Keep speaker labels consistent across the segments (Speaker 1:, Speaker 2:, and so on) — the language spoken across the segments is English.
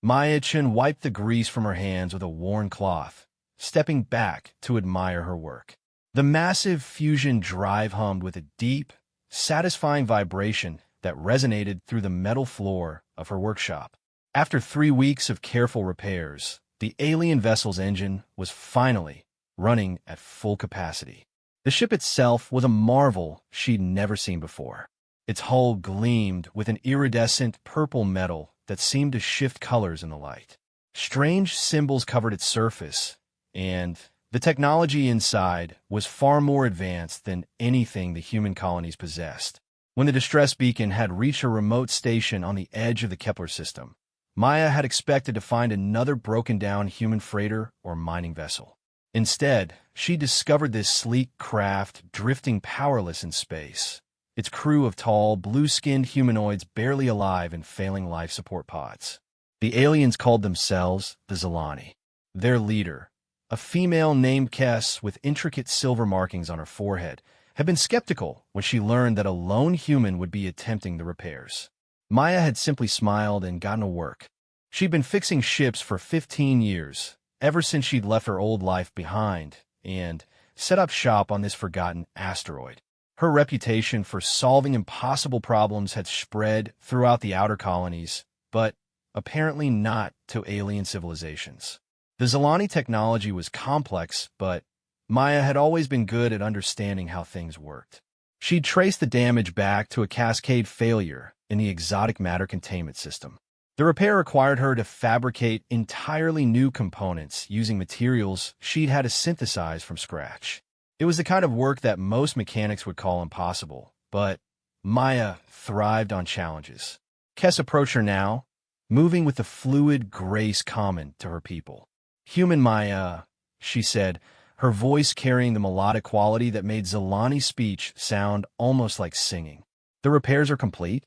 Speaker 1: Maya-chan wiped the grease from her hands with a worn cloth, stepping back to admire her work. The massive fusion drive hummed with a deep, satisfying vibration that resonated through the metal floor of her workshop. After 3 weeks of careful repairs, the alien vessel's engine was finally running at full capacity. The ship itself was a marvel she'd never seen before. Its hull gleamed with an iridescent purple metal that seemed to shift colors in the light. Strange symbols covered its surface, and the technology inside was far more advanced than anything the human colonies possessed. When the distress beacon had reached a remote station on the edge of the Kepler system, Maya had expected to find another broken-down human freighter or mining vessel. Instead, she discovered this sleek craft drifting powerless in space, its crew of tall, blue-skinned humanoids barely alive in failing life support pods. The aliens called themselves the Zilani. Their leader, a female named Kess with intricate silver markings on her forehead, had been skeptical when she learned that a lone human would be attempting the repairs. Maya had simply smiled and gotten to work. She'd been fixing ships for 15 years, ever since she'd left her old life behind, and set up shop on this forgotten asteroid. Her reputation for solving impossible problems had spread throughout the outer colonies, but apparently not to alien civilizations. The Zilani technology was complex, but Maya had always been good at understanding how things worked. She'd traced the damage back to a cascade failure in the exotic matter containment system. The repair required her to fabricate entirely new components using materials she'd had to synthesize from scratch. It was the kind of work that most mechanics would call impossible, but Maya thrived on challenges. Kess approached her now, moving with the fluid grace common to her people. "Human Maya," she said, her voice carrying the melodic quality that made Zilani speech sound almost like singing. "The repairs are complete?"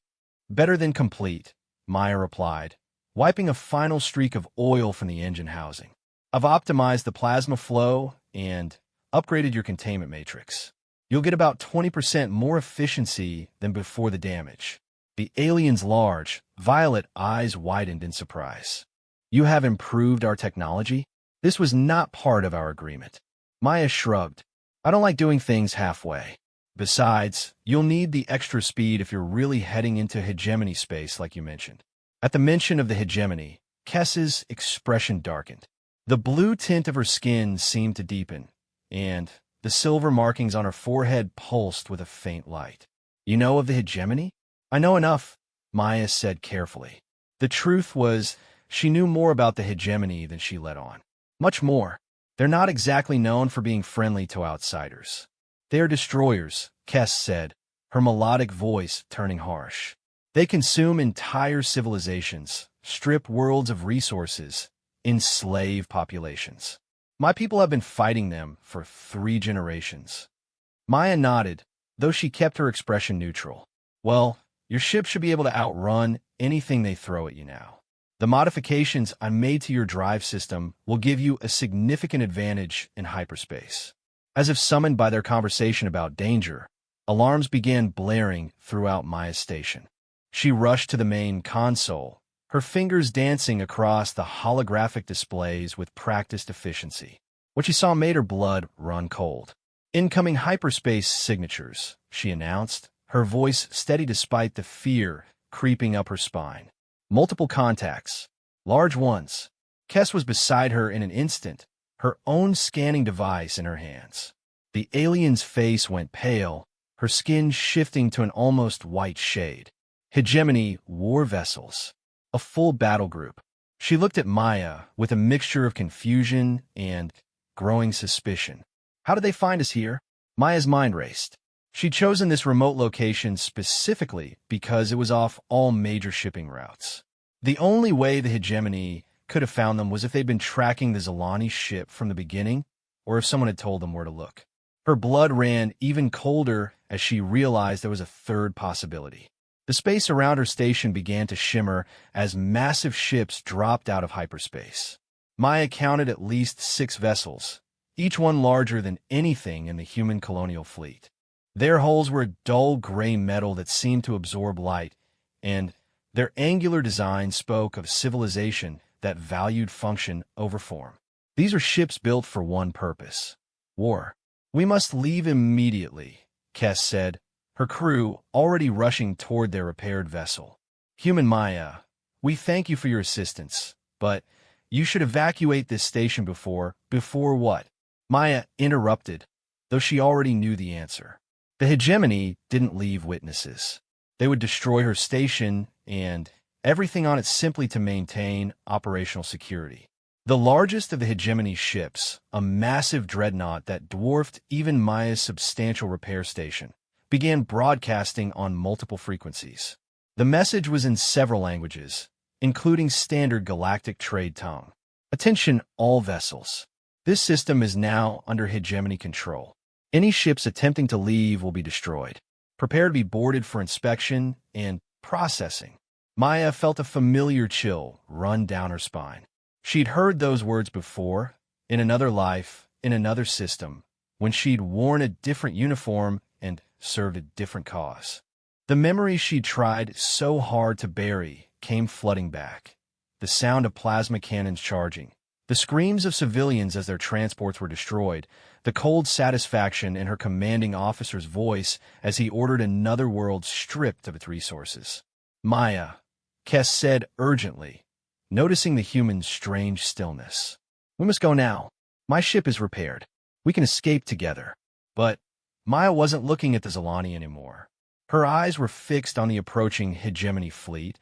Speaker 1: "Better than complete," Maya replied, wiping a final streak of oil from the engine housing. "I've optimized the plasma flow and upgraded your containment matrix. You'll get about 20% more efficiency than before the damage." The alien's large, violet eyes widened in surprise. "You have improved our technology?" "This was not part of our agreement." Maya shrugged. "I don't like doing things halfway. Besides, you'll need the extra speed if you're really heading into hegemony space like you mentioned." At the mention of the hegemony, Kess's expression darkened. The blue tint of her skin seemed to deepen, and the silver markings on her forehead pulsed with a faint light. "You know of the hegemony?" "I know enough," Maya said carefully. The truth was, she knew more about the hegemony than she let on. Much more. They're not exactly known for being friendly to outsiders. "They are destroyers," Kess said, her melodic voice turning harsh. "They consume entire civilizations, strip worlds of resources, enslave populations. My people have been fighting them for 3 generations." Maya nodded, though she kept her expression neutral. "Well, your ship should be able to outrun anything they throw at you now. The modifications I made to your drive system will give you a significant advantage in hyperspace." As if summoned by their conversation about danger, alarms began blaring throughout Maya's station. She rushed to the main console, her fingers dancing across the holographic displays with practiced efficiency. What she saw made her blood run cold. "Incoming hyperspace signatures," she announced, her voice steady despite the fear creeping up her spine. "Multiple contacts. Large ones." Kess was beside her in an instant, her own scanning device in her hands. The alien's face went pale, her skin shifting to an almost white shade. "Hegemony war vessels. A full battle group." She looked at Maya with a mixture of confusion and growing suspicion. "How did they find us here?" Maya's mind raced. She'd chosen this remote location specifically because it was off all major shipping routes. The only way the hegemony could have found them was if they'd been tracking the Zilani ship from the beginning, or if someone had told them where to look. Her blood ran even colder as she realized there was a third possibility. The space around her station began to shimmer as massive ships dropped out of hyperspace. Maya counted at least 6 vessels, each one larger than anything in the human colonial fleet. Their hulls were dull gray metal that seemed to absorb light, and Their angular design spoke of civilization that valued function over form. These are ships built for one purpose: war. We must leave immediately, Kess said, her crew already rushing toward their repaired vessel. Human Maya, we thank you for your assistance, but you should evacuate this station before what? Maya interrupted, though she already knew the answer. The hegemony didn't leave witnesses. They would destroy her station and everything on it simply to maintain operational security. The largest of the hegemony's ships, a massive dreadnought that dwarfed even Maya's substantial repair station, began broadcasting on multiple frequencies. The message was in several languages, including standard galactic trade tongue. Attention, all vessels. This system is now under hegemony control. Any ships attempting to leave will be destroyed. Prepare to be boarded for inspection and processing. Maya felt a familiar chill run down her spine. She'd heard those words before, in another life, in another system, when she'd worn a different uniform and served a different cause. The memories she'd tried so hard to bury came flooding back. The sound of plasma cannons charging, the screams of civilians as their transports were destroyed, the cold satisfaction in her commanding officer's voice as he ordered another world stripped of its resources. Maya, Kess said urgently, noticing the human's strange stillness. We must go now. My ship is repaired. We can escape together. But Maya wasn't looking at the Zilani anymore. Her eyes were fixed on the approaching hegemony fleet,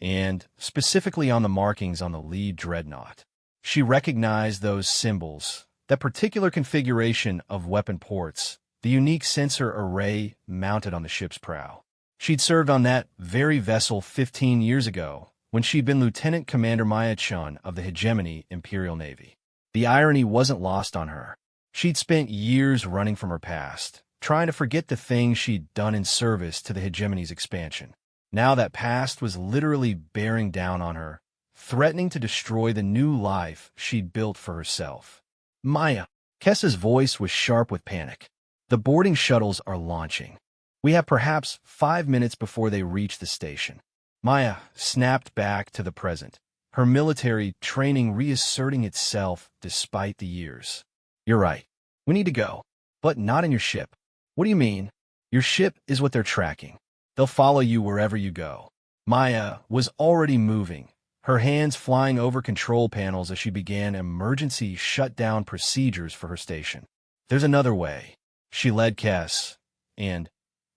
Speaker 1: and specifically on the markings on the lead dreadnought. She recognized those symbols, that particular configuration of weapon ports, the unique sensor array mounted on the ship's prow. She'd served on that very vessel 15 years ago, when she'd been Lieutenant Commander Maya Chun of the hegemony Imperial Navy. The irony wasn't lost on her. She'd spent years running from her past, trying to forget the things she'd done in service to the hegemony's expansion. Now that past was literally bearing down on her, threatening to destroy the new life she'd built for herself. Maya, Kessa's voice was sharp with panic. The boarding shuttles are launching. We have perhaps 5 minutes before they reach the station. Maya snapped back to the present, her military training reasserting itself despite the years. You're right. We need to go. But not in your ship. What do you mean? Your ship is what they're tracking. They'll follow you wherever you go. Maya was already moving, her hands flying over control panels as she began emergency shutdown procedures for her station. There's another way. She led Kess and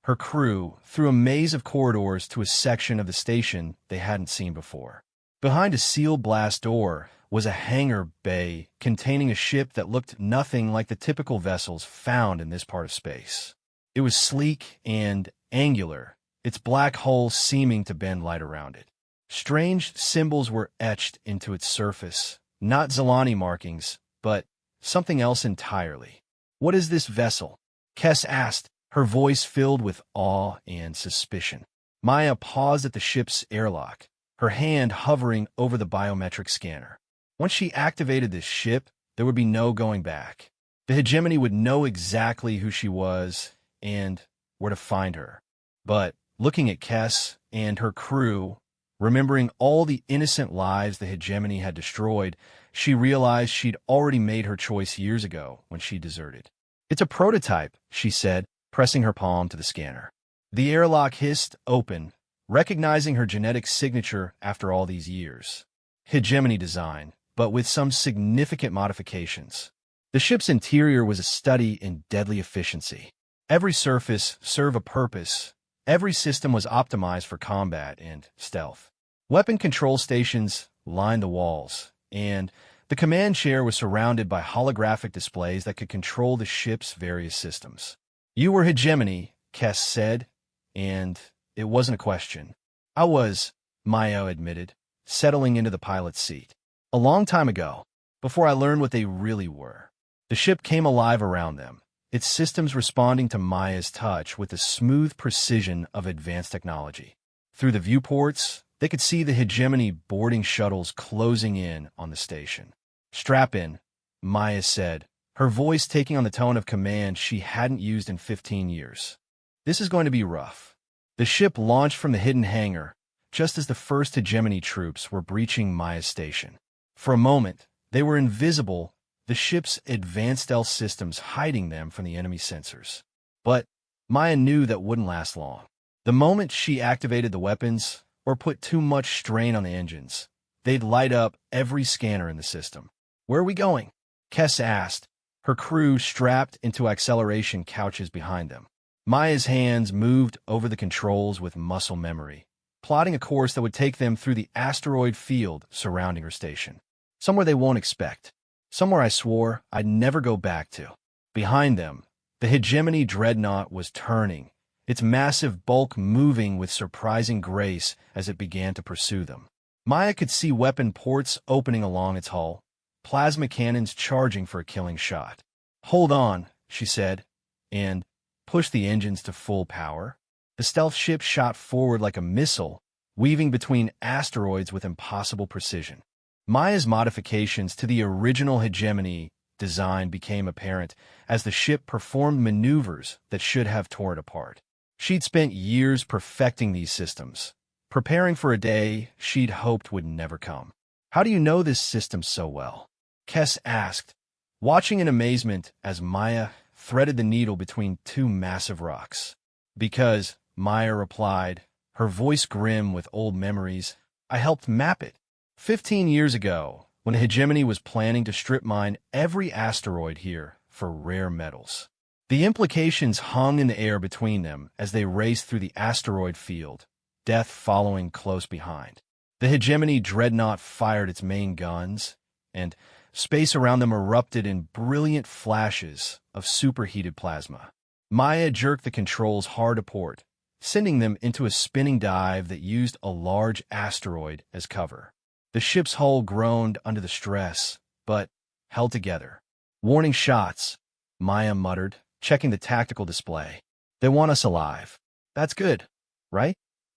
Speaker 1: her crew through a maze of corridors to a section of the station they hadn't seen before. Behind a sealed blast door was a hangar bay containing a ship that looked nothing like the typical vessels found in this part of space. It was sleek and angular, its black hull seeming to bend light around it. Strange symbols were etched into its surface, not Zilani markings, but something else entirely. What is this vessel? Kess asked, her voice filled with awe and suspicion. Maya paused at the ship's airlock, her hand hovering over the biometric scanner. Once she activated this ship, there would be no going back. The hegemony would know exactly who she was and where to find her. But looking at Kess and her crew, remembering all the innocent lives the hegemony had destroyed, she realized she'd already made her choice years ago when she deserted. It's a prototype, she said, pressing her palm to the scanner. The airlock hissed open, recognizing her genetic signature after all these years. Hegemony design, but with some significant modifications. The ship's interior was a study in deadly efficiency. Every surface served a purpose. Every system was optimized for combat and stealth. Weapon control stations lined the walls, and the command chair was surrounded by holographic displays that could control the ship's various systems. You were hegemony, Kess said, and it wasn't a question. I was, Maya admitted, settling into the pilot's seat. A long time ago, before I learned what they really were. The ship came alive around them, its systems responding to Maya's touch with the smooth precision of advanced technology. Through the viewports, they could see the hegemony boarding shuttles closing in on the station. Strap in, Maya said, her voice taking on the tone of command she hadn't used in 15 years. This is going to be rough. The ship launched from the hidden hangar, just as the first hegemony troops were breaching Maya's station. For a moment, they were invisible, the ship's advanced stealth systems hiding them from the enemy sensors. But Maya knew that wouldn't last long. The moment she activated the weapons or put too much strain on the engines, they'd light up every scanner in the system. "Where are we going?" Kess asked, her crew strapped into acceleration couches behind them. Maya's hands moved over the controls with muscle memory, plotting a course that would take them through the asteroid field surrounding her station. Somewhere they won't expect. Somewhere I swore I'd never go back to. Behind them, the hegemony dreadnought was turning, its massive bulk moving with surprising grace as it began to pursue them. Maya could see weapon ports opening along its hull, plasma cannons charging for a killing shot. "Hold on," she said, and pushed the engines to full power. The stealth ship shot forward like a missile, weaving between asteroids with impossible precision. Maya's modifications to the original hegemony design became apparent as the ship performed maneuvers that should have torn it apart. She'd spent years perfecting these systems, preparing for a day she'd hoped would never come. "How do you know this system so well?" Kess asked, watching in amazement as Maya threaded the needle between two massive rocks. "Because," Maya replied, her voice grim with old memories, "I helped map it. 15 years ago, when the hegemony was planning to strip mine every asteroid here for rare metals." The implications hung in the air between them as they raced through the asteroid field, death following close behind. The hegemony dreadnought fired its main guns, and space around them erupted in brilliant flashes of superheated plasma. Maya jerked the controls hard to port, sending them into a spinning dive that used a large asteroid as cover. The ship's hull groaned under the stress, but held together. "Warning shots," Maya muttered, checking the tactical display. "They want us alive." "That's good, right?"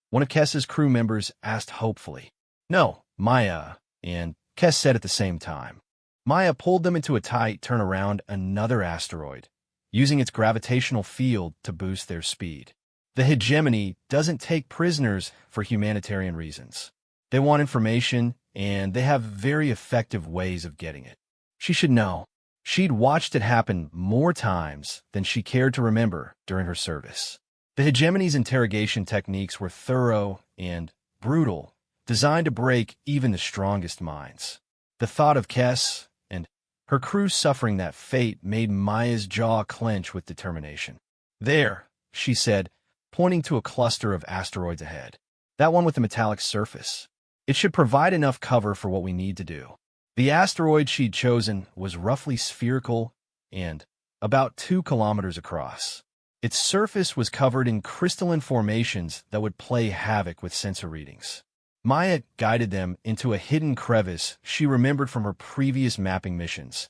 Speaker 1: one of Kess's crew members asked hopefully. "No," Maya and Kess said at the same time. Maya pulled them into a tight turn around another asteroid, using its gravitational field to boost their speed. The hegemony doesn't take prisoners for humanitarian reasons. They want information, and they have very effective ways of getting it. She should know. She'd watched it happen more times than she cared to remember during her service. The hegemony's interrogation techniques were thorough and brutal, designed to break even the strongest minds. The thought of Kess and her crew suffering that fate made Maya's jaw clench with determination. "There," she said, pointing to a cluster of asteroids ahead. "That one with the metallic surface. It should provide enough cover for what we need to do." The asteroid she'd chosen was roughly spherical and about 2 kilometers across. Its surface was covered in crystalline formations that would play havoc with sensor readings. Maya guided them into a hidden crevice she remembered from her previous mapping missions,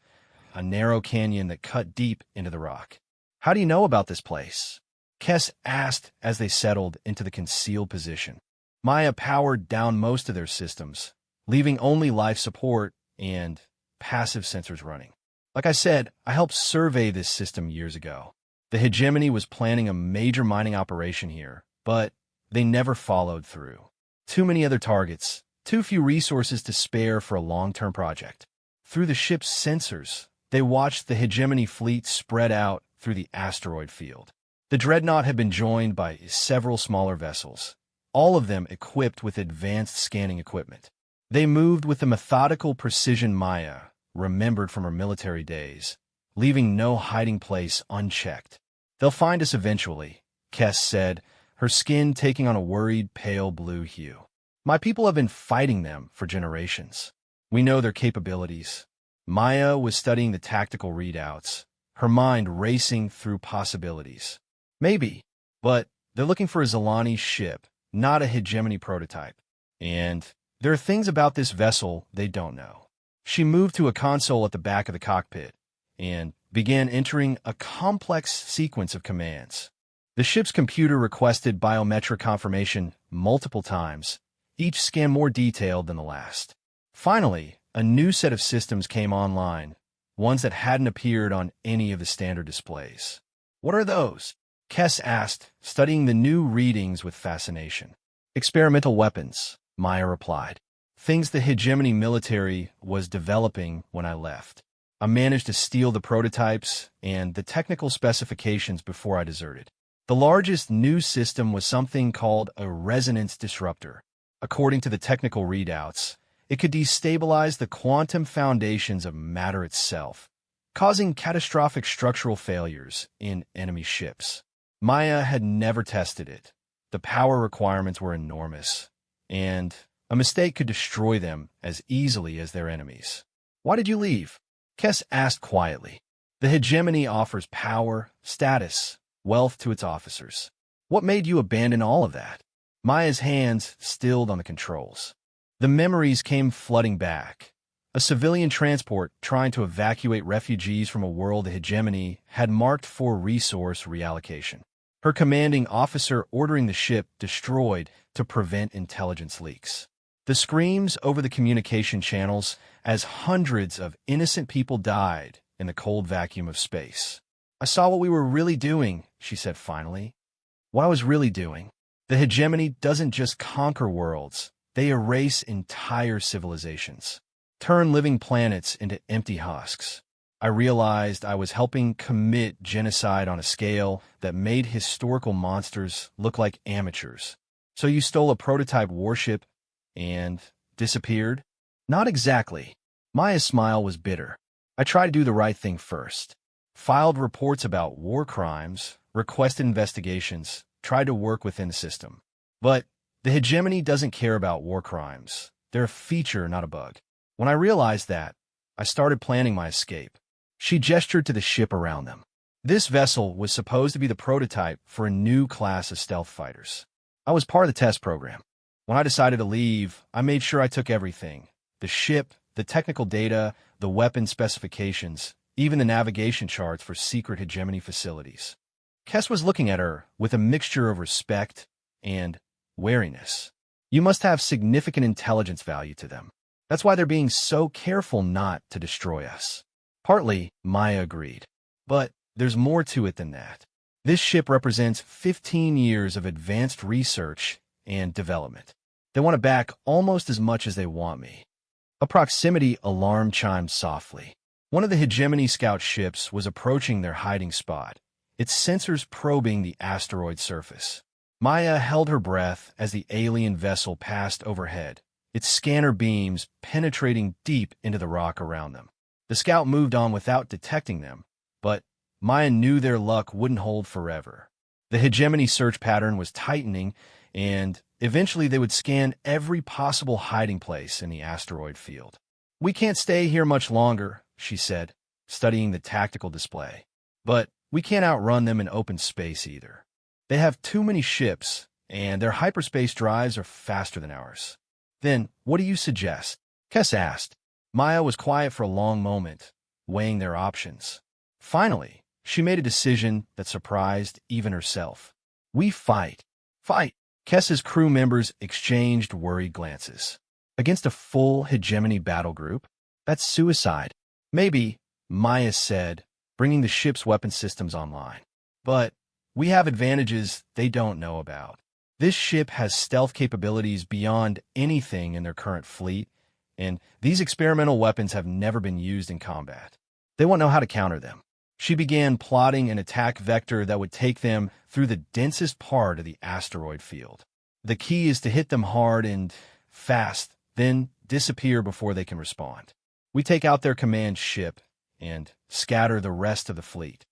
Speaker 1: a narrow canyon that cut deep into the rock. "How do you know about this place?" Kess asked as they settled into the concealed position. Maya powered down most of their systems, leaving only life support and passive sensors running. "Like I said, I helped survey this system years ago. The hegemony was planning a major mining operation here, but they never followed through. Too many other targets, too few resources to spare for a long-term project." Through the ship's sensors, they watched the hegemony fleet spread out through the asteroid field. The dreadnought had been joined by several smaller vessels, all of them equipped with advanced scanning equipment. They moved with the methodical precision Maya remembered from her military days, leaving no hiding place unchecked. "They'll find us eventually," Kess said, her skin taking on a worried pale blue hue. "My people have been fighting them for generations. We know their capabilities." Maya was studying the tactical readouts, her mind racing through possibilities. "Maybe, but they're looking for a Zalani ship, not a hegemony prototype. And there are things about this vessel they don't know." She moved to a console at the back of the cockpit and began entering a complex sequence of commands. The ship's computer requested biometric confirmation multiple times, each scan more detailed than the last. Finally, a new set of systems came online, ones that hadn't appeared on any of the standard displays. "What are those?" Kess asked, studying the new readings with fascination. Experimental weapons, Maya replied. Things the hegemony military was developing when I left. I managed to steal the prototypes and the technical specifications before I deserted. The largest new system was something called a resonance disruptor. According to the technical readouts, it could destabilize the quantum foundations of matter itself, causing catastrophic structural failures in enemy ships. Maya had never tested it. The power requirements were enormous, and a mistake could destroy them as easily as their enemies. Why did you leave? Kess asked quietly. The hegemony offers power, status, wealth to its officers. What made you abandon all of that? Maya's hands stilled on the controls. The memories came flooding back. A civilian transport trying to evacuate refugees from a world the hegemony had marked for resource reallocation. Her commanding officer ordering the ship destroyed to prevent intelligence leaks. The screams over the communication channels as hundreds of innocent people died in the cold vacuum of space. I saw what we were really doing, she said finally. What I was really doing. The hegemony doesn't just conquer worlds, they erase entire civilizations, turn living planets into empty husks. I realized I was helping commit genocide on a scale that made historical monsters look like amateurs. So you stole a prototype warship and disappeared? Not exactly. Maya's smile was bitter. I tried to do the right thing first. Filed reports about war crimes, requested investigations, tried to work within the system. But the hegemony doesn't care about war crimes. They're a feature, not a bug. When I realized that, I started planning my escape. She gestured to the ship around them. This vessel was supposed to be the prototype for a new class of stealth fighters. I was part of the test program. When I decided to leave, I made sure I took everything. The ship, the technical data, the weapon specifications, even the navigation charts for secret hegemony facilities. Kess was looking at her with a mixture of respect and wariness. You must have significant intelligence value to them. That's why they're being so careful not to destroy us. Partly, Maya agreed. But there's more to it than that. This ship represents 15 years of advanced research and development. They want it back almost as much as they want me. A proximity alarm chimed softly. One of the hegemony scout ships was approaching their hiding spot, its sensors probing the asteroid surface. Maya held her breath as the alien vessel passed overhead, its scanner beams penetrating deep into the rock around them. The scout moved on without detecting them, but Maya knew their luck wouldn't hold forever. The hegemony search pattern was tightening, and eventually they would scan every possible hiding place in the asteroid field. We can't stay here much longer, she said, studying the tactical display. But we can't outrun them in open space either. They have too many ships, and their hyperspace drives are faster than ours. Then, what do you suggest? Kess asked. Maya was quiet for a long moment, weighing their options. Finally, she made a decision that surprised even herself. We fight. Fight! Kess's crew members exchanged worried glances. Against a full hegemony battle group? That's suicide. Maybe, Maya said, bringing the ship's weapon systems online. But we have advantages they don't know about. This ship has stealth capabilities beyond anything in their current fleet, and these experimental weapons have never been used in combat. They won't know how to counter them. She began plotting an attack vector that would take them through the densest part of the asteroid field. The key is to hit them hard and fast, then disappear before they can respond. We take out their command ship and scatter the rest of the fleet.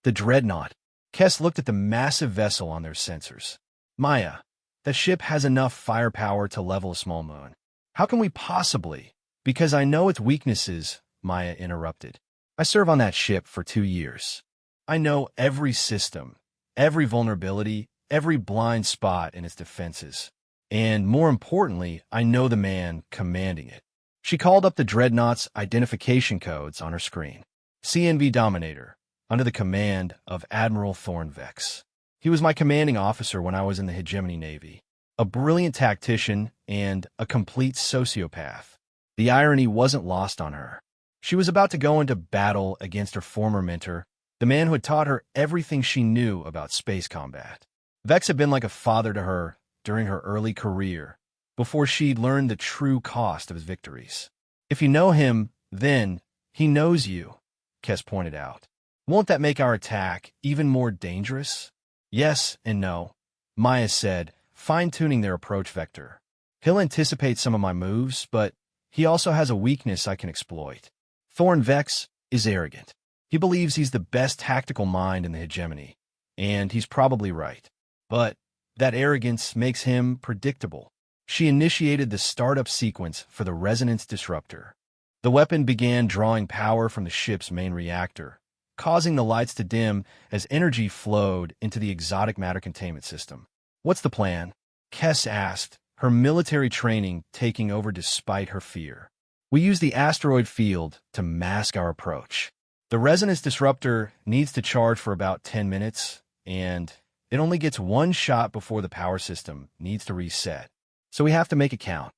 Speaker 1: The Dreadnought. Kess looked at the massive vessel on their sensors. Maya, that ship has enough firepower to level a small moon. How can we possibly? Because I know its weaknesses, Maya interrupted. I serve on that ship for 2 years. I know every system, every vulnerability, every blind spot in its defenses. And more importantly, I know the man commanding it. She called up the Dreadnought's identification codes on her screen. CNV Dominator, under the command of Admiral Thornvex. He was my commanding officer when I was in the Hegemony Navy. A brilliant tactician and a complete sociopath. The irony wasn't lost on her. She was about to go into battle against her former mentor, the man who had taught her everything she knew about space combat. Vex had been like a father to her, during her early career, before she'd learned the true cost of his victories. If you know him, then he knows you, Kess pointed out. Won't that make our attack even more dangerous? Yes and no, Maya said, fine-tuning their approach vector. He'll anticipate some of my moves, but he also has a weakness I can exploit. Thorn Vex is arrogant. He believes he's the best tactical mind in the hegemony, and he's probably right. But that arrogance makes him predictable. She initiated the startup sequence for the resonance disruptor. The weapon began drawing power from the ship's main reactor, causing the lights to dim as energy flowed into the exotic matter containment system. What's the plan? Kess asked, her military training taking over despite her fear. We use the asteroid field to mask our approach. The resonance disruptor needs to charge for about 10 minutes, and it only gets one shot before the power system needs to reset. So we have to make it count.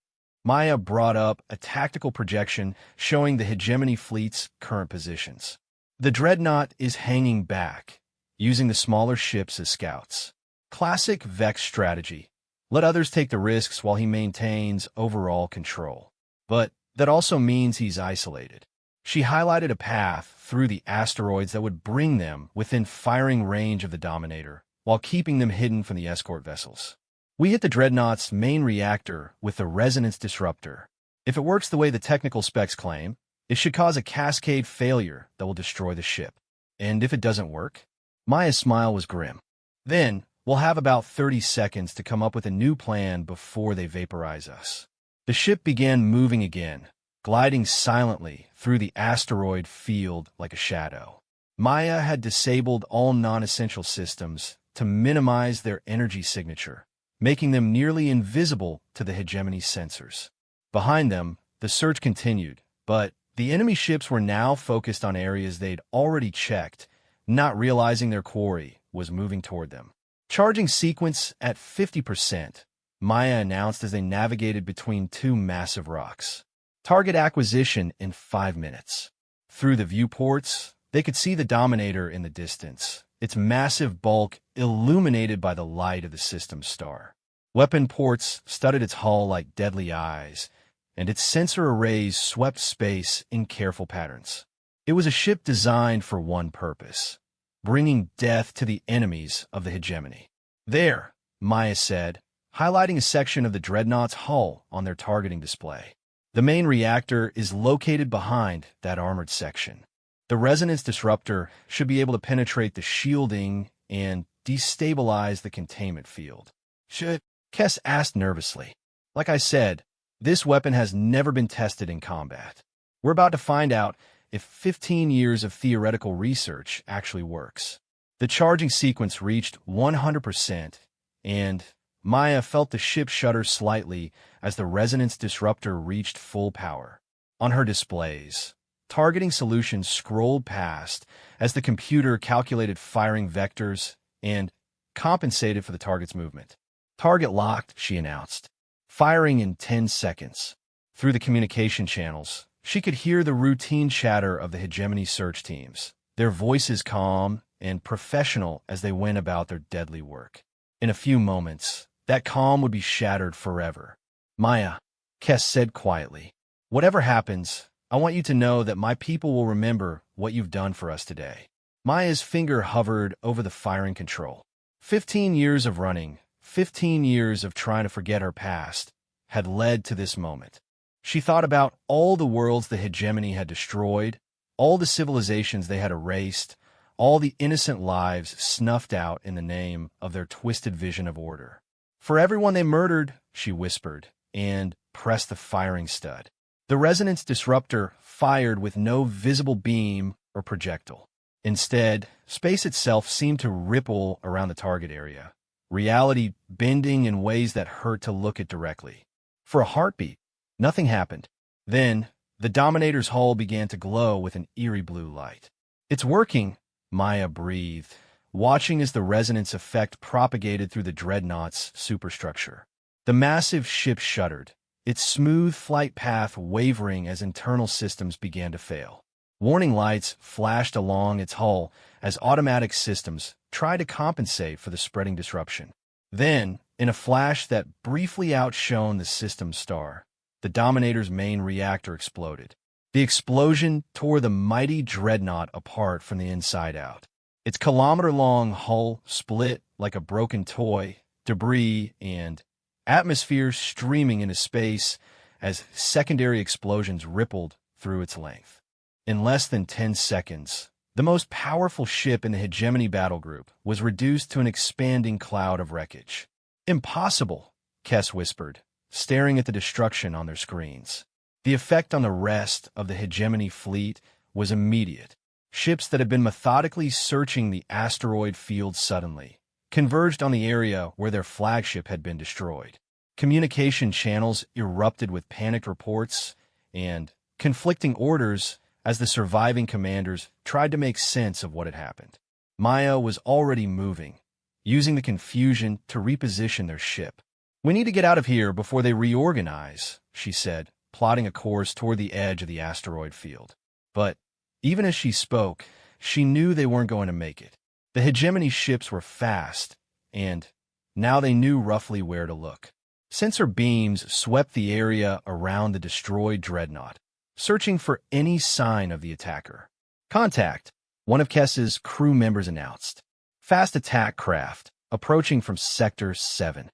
Speaker 1: Maya brought up a tactical projection showing the hegemony fleet's current positions. The dreadnought is hanging back, using the smaller ships as scouts. Classic Vex strategy. Let others take the risks while he maintains overall control. But that also means he's isolated. She highlighted a path through the asteroids that would bring them within firing range of the Dominator, while keeping them hidden from the escort vessels. We hit the Dreadnought's main reactor with the resonance disruptor. If it works the way the technical specs claim, it should cause a cascade failure that will destroy the ship. And if it doesn't work? Maya's smile was grim. Then, we'll have about 30 seconds to come up with a new plan before they vaporize us. The ship began moving again, gliding silently through the asteroid field like a shadow. Maya had disabled all non-essential systems to minimize their energy signature, making them nearly invisible to the hegemony sensors. Behind them, the search continued, but the enemy ships were now focused on areas they'd already checked, not realizing their quarry was moving toward them. Charging sequence at 50%, Maya announced as they navigated between two massive rocks. Target acquisition in 5 minutes. Through the viewports, they could see the Dominator in the distance, its massive bulk illuminated by the light of the system's star. Weapon ports studded its hull like deadly eyes, and its sensor arrays swept space in careful patterns. It was a ship designed for one purpose: bringing death to the enemies of the hegemony. There, Maya said, highlighting a section of the Dreadnought's hull on their targeting display. The main reactor is located behind that armored section. The resonance disruptor should be able to penetrate the shielding and destabilize the containment field. Should? Kess asked nervously. Like I said, this weapon has never been tested in combat. We're about to find out if 15 years of theoretical research actually works. The charging sequence reached 100%, and Maya felt the ship shudder slightly as the resonance disruptor reached full power. On her displays, targeting solutions scrolled past as the computer calculated firing vectors and compensated for the target's movement. Target locked, she announced. Firing in 10 seconds. Through the communication channels, she could hear the routine chatter of the hegemony search teams, their voices calm and professional as they went about their deadly work. In a few moments, that calm would be shattered forever. Maya, Kess said quietly, whatever happens, I want you to know that my people will remember what you've done for us today. Maya's finger hovered over the firing control. 15 years of running, 15 years of trying to forget her past, had led to this moment. She thought about all the worlds the hegemony had destroyed, all the civilizations they had erased, all the innocent lives snuffed out in the name of their twisted vision of order. For everyone they murdered, she whispered, and pressed the firing stud. The resonance disruptor fired with no visible beam or projectile. Instead, space itself seemed to ripple around the target area, reality bending in ways that hurt to look at directly. For a heartbeat, nothing happened. Then, the Dominator's hull began to glow with an eerie blue light. It's working, Maya breathed, watching as the resonance effect propagated through the Dreadnought's superstructure. The massive ship shuddered, its smooth flight path wavering as internal systems began to fail. Warning lights flashed along its hull as automatic systems tried to compensate for the spreading disruption. Then, In a flash that briefly outshone the system's star, the Dominator's main reactor exploded. The explosion tore the mighty dreadnought apart from the inside out. Its kilometer-long hull split like a broken toy, debris and atmosphere streaming into space as secondary explosions rippled through its length. In less than 10 seconds, the most powerful ship in the Hegemony battle group was reduced to an expanding cloud of wreckage. "Impossible," Kess whispered, staring at the destruction on their screens. The effect on the rest of the Hegemony fleet was immediate. Ships that had been methodically searching the asteroid field suddenly converged on the area where their flagship had been destroyed. Communication channels erupted with panicked reports and conflicting orders as the surviving commanders tried to make sense of what had happened. Maya was already moving, using the confusion to reposition their ship. "We need to get out of here before they reorganize," she said, plotting a course toward the edge of the asteroid field. But even as she spoke, she knew they weren't going to make it. The Hegemony ships were fast, and now they knew roughly where to look. Sensor beams swept the area around the destroyed dreadnought, searching for any sign of the attacker. "Contact," one of Kess's crew members announced. "Fast attack craft, approaching from Sector 7.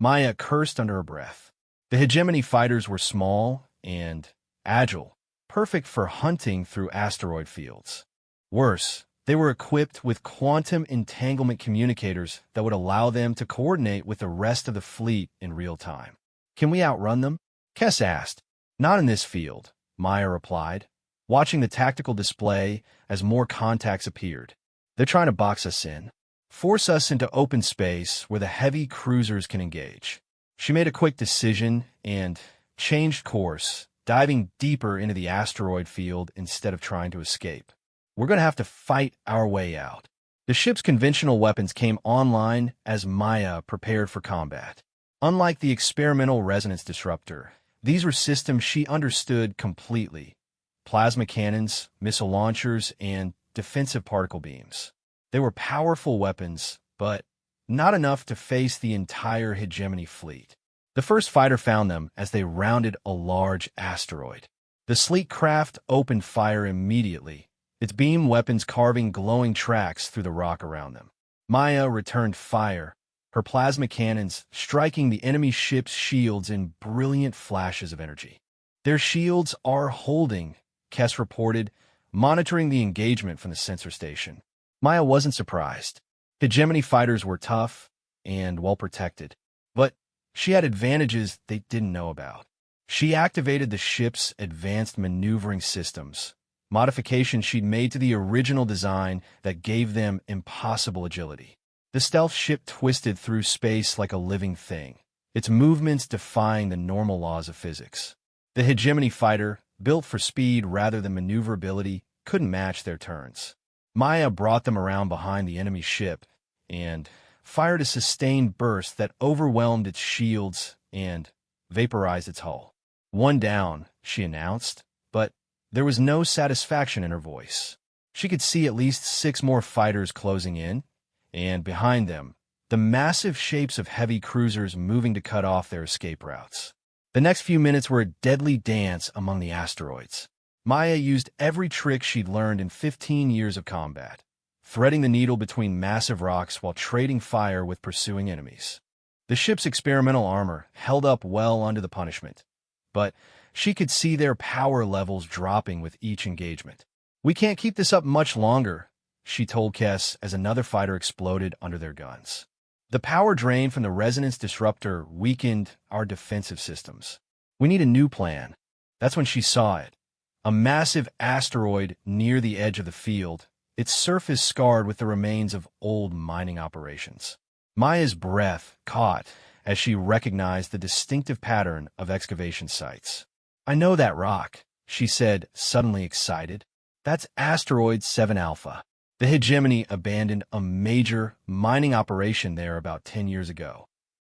Speaker 1: Maya cursed under her breath. The Hegemony fighters were small and agile, perfect for hunting through asteroid fields. Worse, they were equipped with quantum entanglement communicators that would allow them to coordinate with the rest of the fleet in real time. "Can we outrun them?" Kess asked. "Not in this field," Maya replied, watching the tactical display as more contacts appeared. "They're trying to box us in, force us into open space where the heavy cruisers can engage." She made a quick decision and changed course, diving deeper into the asteroid field instead of trying to escape. "We're going to have to fight our way out." The ship's conventional weapons came online as Maya prepared for combat. Unlike the experimental resonance disruptor, these were systems she understood completely: plasma cannons, missile launchers, and defensive particle beams. They were powerful weapons, but not enough to face the entire Hegemony fleet. The first fighter found them as they rounded a large asteroid. The sleek craft opened fire immediately, its beam weapons carving glowing tracks through the rock around them. Maya returned fire, her plasma cannons striking the enemy ship's shields in brilliant flashes of energy. "Their shields are holding," Kess reported, monitoring the engagement from the sensor station. Maya wasn't surprised. Hegemony fighters were tough and well-protected, but she had advantages they didn't know about. She activated the ship's advanced maneuvering systems, modifications she'd made to the original design that gave them impossible agility. The stealth ship twisted through space like a living thing, its movements defying the normal laws of physics. The Hegemony fighter, built for speed rather than maneuverability, couldn't match their turns. Maya brought them around behind the enemy ship and fired a sustained burst that overwhelmed its shields and vaporized its hull. "One down," she announced, but there was no satisfaction in her voice. She could see at least 6 more fighters closing in, and behind them, the massive shapes of heavy cruisers moving to cut off their escape routes. The next few minutes were a deadly dance among the asteroids. Maya used every trick she'd learned in 15 years of combat, threading the needle between massive rocks while trading fire with pursuing enemies. The ship's experimental armor held up well under the punishment, but she could see their power levels dropping with each engagement. "We can't keep this up much longer," she told Kess as another fighter exploded under their guns. "The power drain from the resonance disruptor weakened our defensive systems. We need a new plan." That's when she saw it. A massive asteroid near the edge of the field, its surface scarred with the remains of old mining operations. Maya's breath caught as she recognized the distinctive pattern of excavation sites. "I know that rock," she said, suddenly excited. "That's asteroid 7 Alpha. The Hegemony abandoned a major mining operation there about 10 years ago."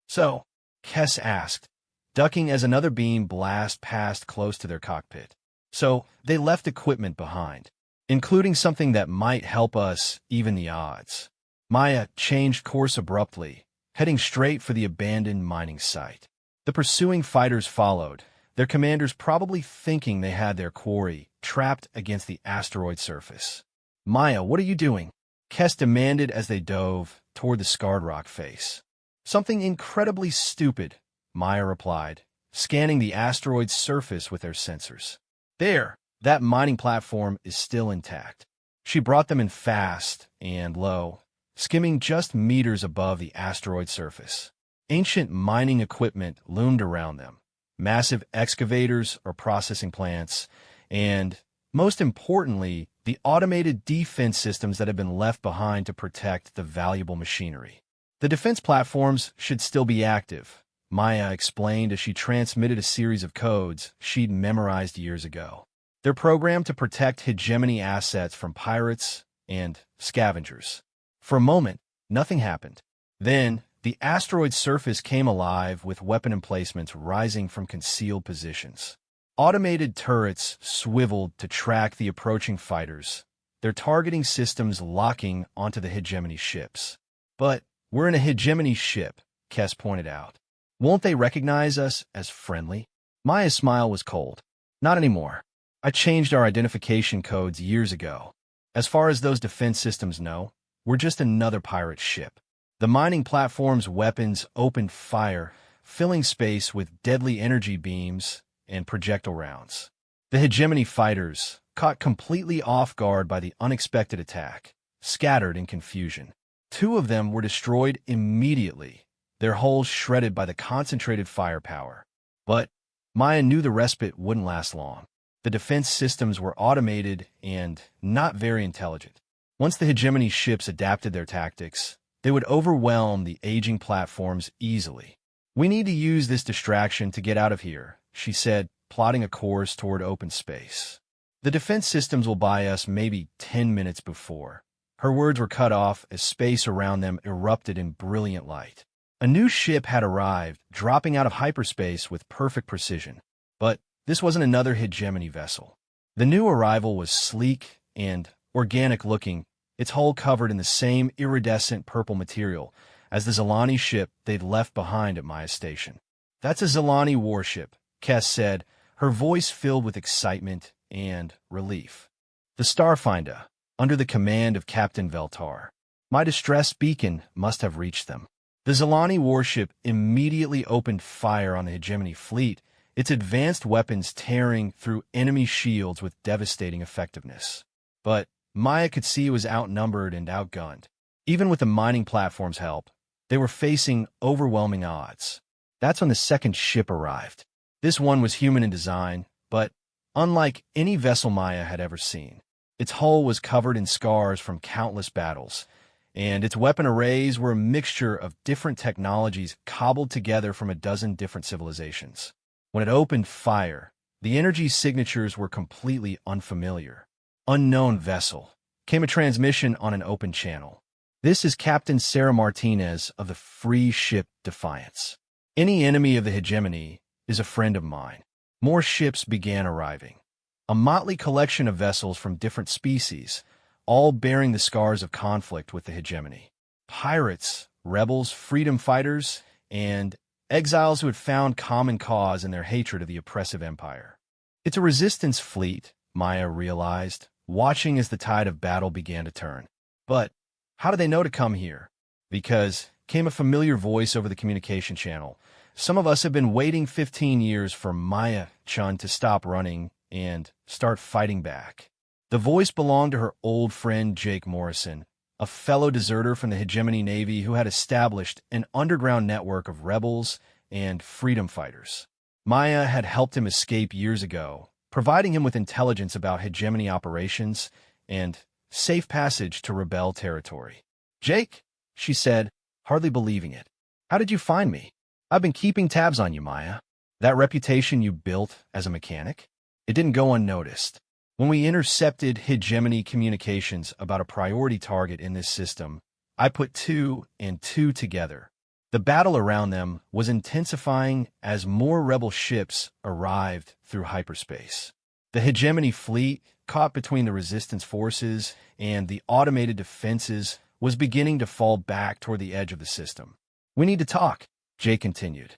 Speaker 1: "So?" Kess asked, ducking as another beam blast passed close to their cockpit. "So, they left equipment behind, including something that might help us even the odds." Maya changed course abruptly, heading straight for the abandoned mining site. The pursuing fighters followed, their commanders probably thinking they had their quarry trapped against the asteroid surface. "Maya, what are you doing?" Kes demanded as they dove toward the scarred rock face. "Something incredibly stupid," Maya replied, scanning the asteroid's surface with their sensors. "There, that mining platform is still intact." She brought them in fast and low, skimming just meters above the asteroid surface. Ancient mining equipment loomed around them, massive excavators or processing plants, and, most importantly, the automated defense systems that had been left behind to protect the valuable machinery. "The defense platforms should still be active," Maya explained as she transmitted a series of codes she'd memorized years ago. "They're programmed to protect hegemony assets from pirates and scavengers." For a moment, nothing happened. Then, the asteroid's surface came alive with weapon emplacements rising from concealed positions. Automated turrets swiveled to track the approaching fighters, their targeting systems locking onto the hegemony ships. "But we're in a hegemony ship," Kes pointed out. "Won't they recognize us as friendly?" Maya's smile was cold. "Not anymore. I changed our identification codes years ago. As far as those defense systems know, we're just another pirate ship." The mining platform's weapons opened fire, filling space with deadly energy beams and projectile rounds. The hegemony fighters, caught completely off guard by the unexpected attack, scattered in confusion. Two of them were destroyed immediately, their hulls shredded by the concentrated firepower. But Maya knew the respite wouldn't last long. The defense systems were automated and not very intelligent. Once the hegemony ships adapted their tactics, they would overwhelm the aging platforms easily. "We need to use this distraction to get out of here," she said, plotting a course toward open space. "The defense systems will buy us maybe 10 minutes before." Her words were cut off as space around them erupted in brilliant light. A new ship had arrived, dropping out of hyperspace with perfect precision. But this wasn't another hegemony vessel. The new arrival was sleek and organic-looking, its hull covered in the same iridescent purple material as the Zilani ship they'd left behind at Maya's station. "That's a Zilani warship," Kes said, her voice filled with excitement and relief. "The Starfinder, under the command of Captain Veltar. My distress beacon must have reached them." The Zilani warship immediately opened fire on the hegemony fleet, its advanced weapons tearing through enemy shields with devastating effectiveness. But Maya could see it was outnumbered and outgunned. Even with the mining platform's help, they were facing overwhelming odds. That's when the second ship arrived. This one was human in design, but unlike any vessel Maya had ever seen. Its hull was covered in scars from countless battles, and its weapon arrays were a mixture of different technologies cobbled together from a dozen different civilizations. When it opened fire, the energy signatures were completely unfamiliar. "Unknown vessel," came a transmission on an open channel. "This is Captain Sarah Martinez of the free ship Defiance. Any enemy of the hegemony is a friend of mine." More ships began arriving. A motley collection of vessels from different species, all bearing the scars of conflict with the hegemony. Pirates, rebels, freedom fighters, and exiles who had found common cause in their hatred of the oppressive empire. "It's a resistance fleet," Maya realized, watching as the tide of battle began to turn. "But how do they know to come here?" "Because," came a familiar voice over the communication channel, "some of us have been waiting 15 years for Maya-chun to stop running and start fighting back." The voice belonged to her old friend Jake Morrison, a fellow deserter from the hegemony Navy who had established an underground network of rebels and freedom fighters. Maya had helped him escape years ago, providing him with intelligence about hegemony operations and safe passage to rebel territory. "Jake," she said, hardly believing it. "How did you find me?" "I've been keeping tabs on you, Maya. That reputation you built as a mechanic? It didn't go unnoticed. When we intercepted hegemony communications about a priority target in this system, I put two and two together. The battle around them was intensifying as more rebel ships arrived through hyperspace. The hegemony fleet, caught between the resistance forces and the automated defenses, was beginning to fall back toward the edge of the system. We need to talk, Jake continued.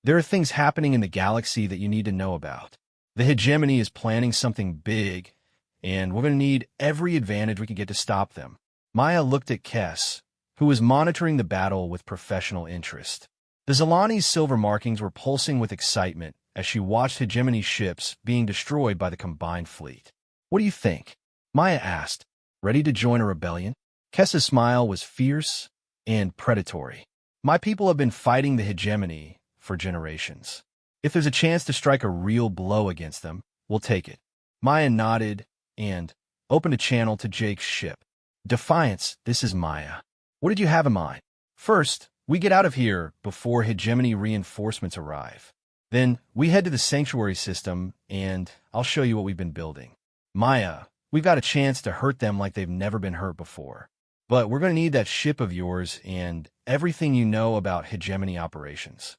Speaker 1: There are things happening in the galaxy that you need to know about. The hegemony is planning something big, and we're going to need every advantage we can get to stop them. Maya looked at Kess, who was monitoring the battle with professional interest. The Zalani's silver markings were pulsing with excitement as she watched hegemony ships being destroyed by the combined fleet. What do you think? Maya asked, ready to join a rebellion. Kess's smile was fierce and predatory. My people have been fighting the hegemony for generations. If there's a chance to strike a real blow against them, we'll take it. Maya nodded and opened a channel to Jake's ship. Defiance, this is Maya. What did you have in mind? First, we get out of here before hegemony reinforcements arrive. Then we head to the sanctuary system, and I'll show you what we've been building. Maya, we've got a chance to hurt them like they've never been hurt before. But we're going to need that ship of yours and everything you know about hegemony operations.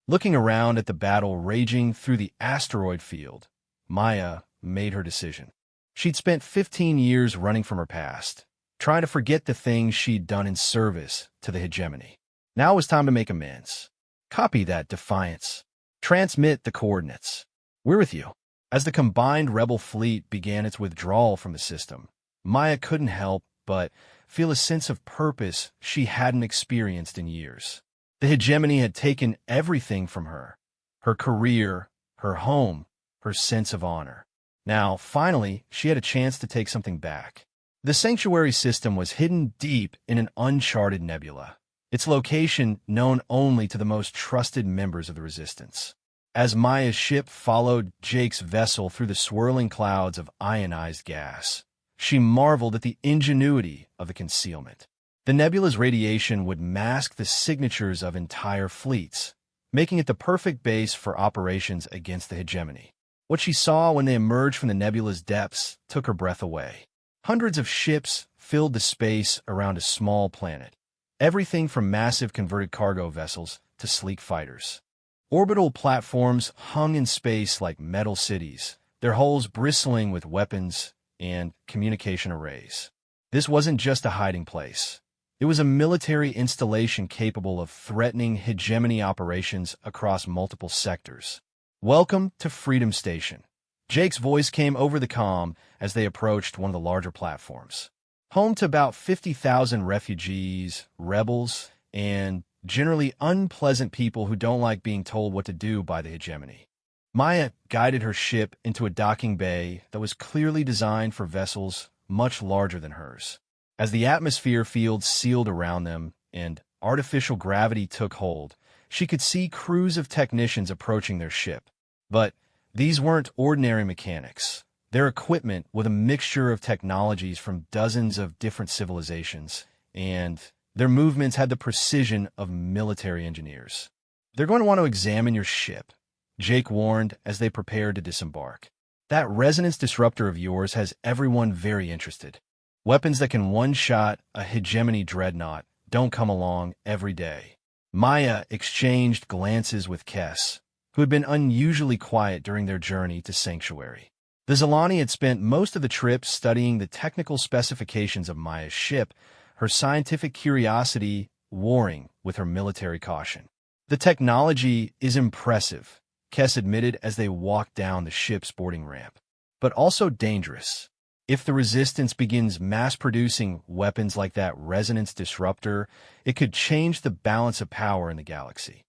Speaker 1: Looking around at the battle raging through the asteroid field, Maya made her decision. She'd spent 15 years running from her past, trying to forget the things she'd done in service to the hegemony. Now it was time to make amends. Copy that, Defiance. Transmit the coordinates. We're with you. As the combined rebel fleet began its withdrawal from the system, Maya couldn't help but feel a sense of purpose she hadn't experienced in years. The hegemony had taken everything from her: her career, her home, her sense of honor. Now, finally, she had a chance to take something back. The sanctuary system was hidden deep in an uncharted nebula, its location known only to the most trusted members of the Resistance. As Maya's ship followed Jake's vessel through the swirling clouds of ionized gas, she marveled at the ingenuity of the concealment. The nebula's radiation would mask the signatures of entire fleets, making it the perfect base for operations against the hegemony. What she saw when they emerged from the nebula's depths took her breath away. Hundreds of ships filled the space around a small planet, everything from massive converted cargo vessels to sleek fighters. Orbital platforms hung in space like metal cities, their hulls bristling with weapons and communication arrays. This wasn't just a hiding place. It was a military installation capable of threatening hegemony operations across multiple sectors. Welcome to Freedom Station. Jake's voice came over the comm as they approached one of the larger platforms. Home to about 50,000 refugees, rebels, and generally unpleasant people who don't like being told what to do by the hegemony. Maya guided her ship into a docking bay that was clearly designed for vessels much larger than hers. As the atmosphere field sealed around them and artificial gravity took hold, she could see crews of technicians approaching their ship. But these weren't ordinary mechanics. Their equipment was a mixture of technologies from dozens of different civilizations, and their movements had the precision of military engineers. They're going to want to examine your ship, Jake warned as they prepared to disembark. That resonance disruptor of yours has everyone very interested. Weapons that can one-shot a hegemony dreadnought don't come along every day. Maya exchanged glances with Kess, who had been unusually quiet during their journey to Sanctuary. The Zalani had spent most of the trip studying the technical specifications of Maya's ship, her scientific curiosity warring with her military caution. The technology is impressive, Kess admitted as they walked down the ship's boarding ramp, but also dangerous. If the Resistance begins mass-producing weapons like that resonance disruptor, it could change the balance of power in the galaxy.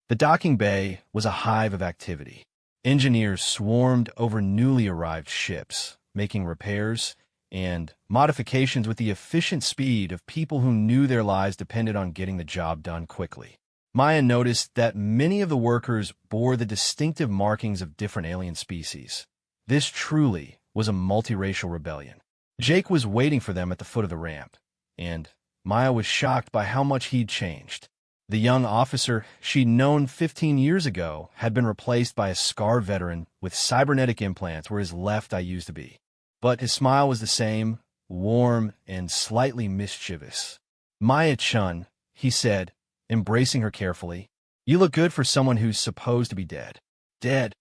Speaker 1: The docking bay was a hive of activity. Engineers swarmed over newly arrived ships, making repairs and modifications with the efficient speed of people who knew their lives depended on getting the job done quickly. Maya noticed that many of the workers bore the distinctive markings of different alien species. This truly was a multiracial rebellion. Jake was waiting for them at the foot of the ramp, and Maya was shocked by how much he'd changed. The young officer she'd known 15 years ago had been replaced by a scar veteran with cybernetic implants where his left eye used to be. But his smile was the same, warm and slightly mischievous. Maya-chun, he said, embracing her carefully. You look good for someone who's supposed to be dead. Dead?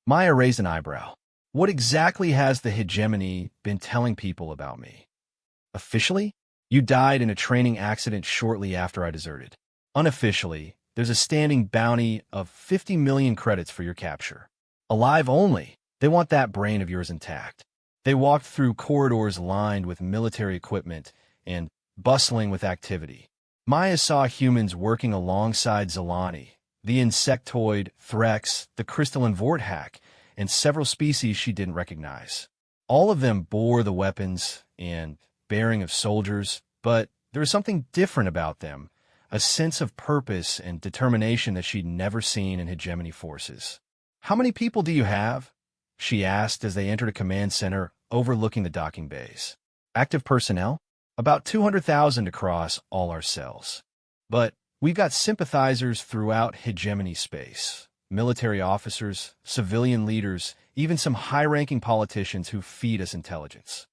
Speaker 1: Maya raised an eyebrow. What exactly has the hegemony been telling people about me? Officially, you died in a training accident shortly after I deserted. Unofficially, there's a standing bounty of 50 million credits for your capture. Alive only. They want that brain of yours intact. They walked through corridors lined with military equipment and bustling with activity. Maya saw humans working alongside Zelani, the insectoid, Threx, the crystalline Vorthack, and several species she didn't recognize. All of them bore the weapons and bearing of soldiers, but there was something different about them, a sense of purpose and determination that she'd never seen in hegemony forces. "How many people do you have?" she asked as they entered a command center overlooking the docking bays. "Active personnel? About 200,000 across all our cells. But we've got sympathizers throughout hegemony space, military officers, civilian leaders, even some high-ranking politicians who feed us intelligence."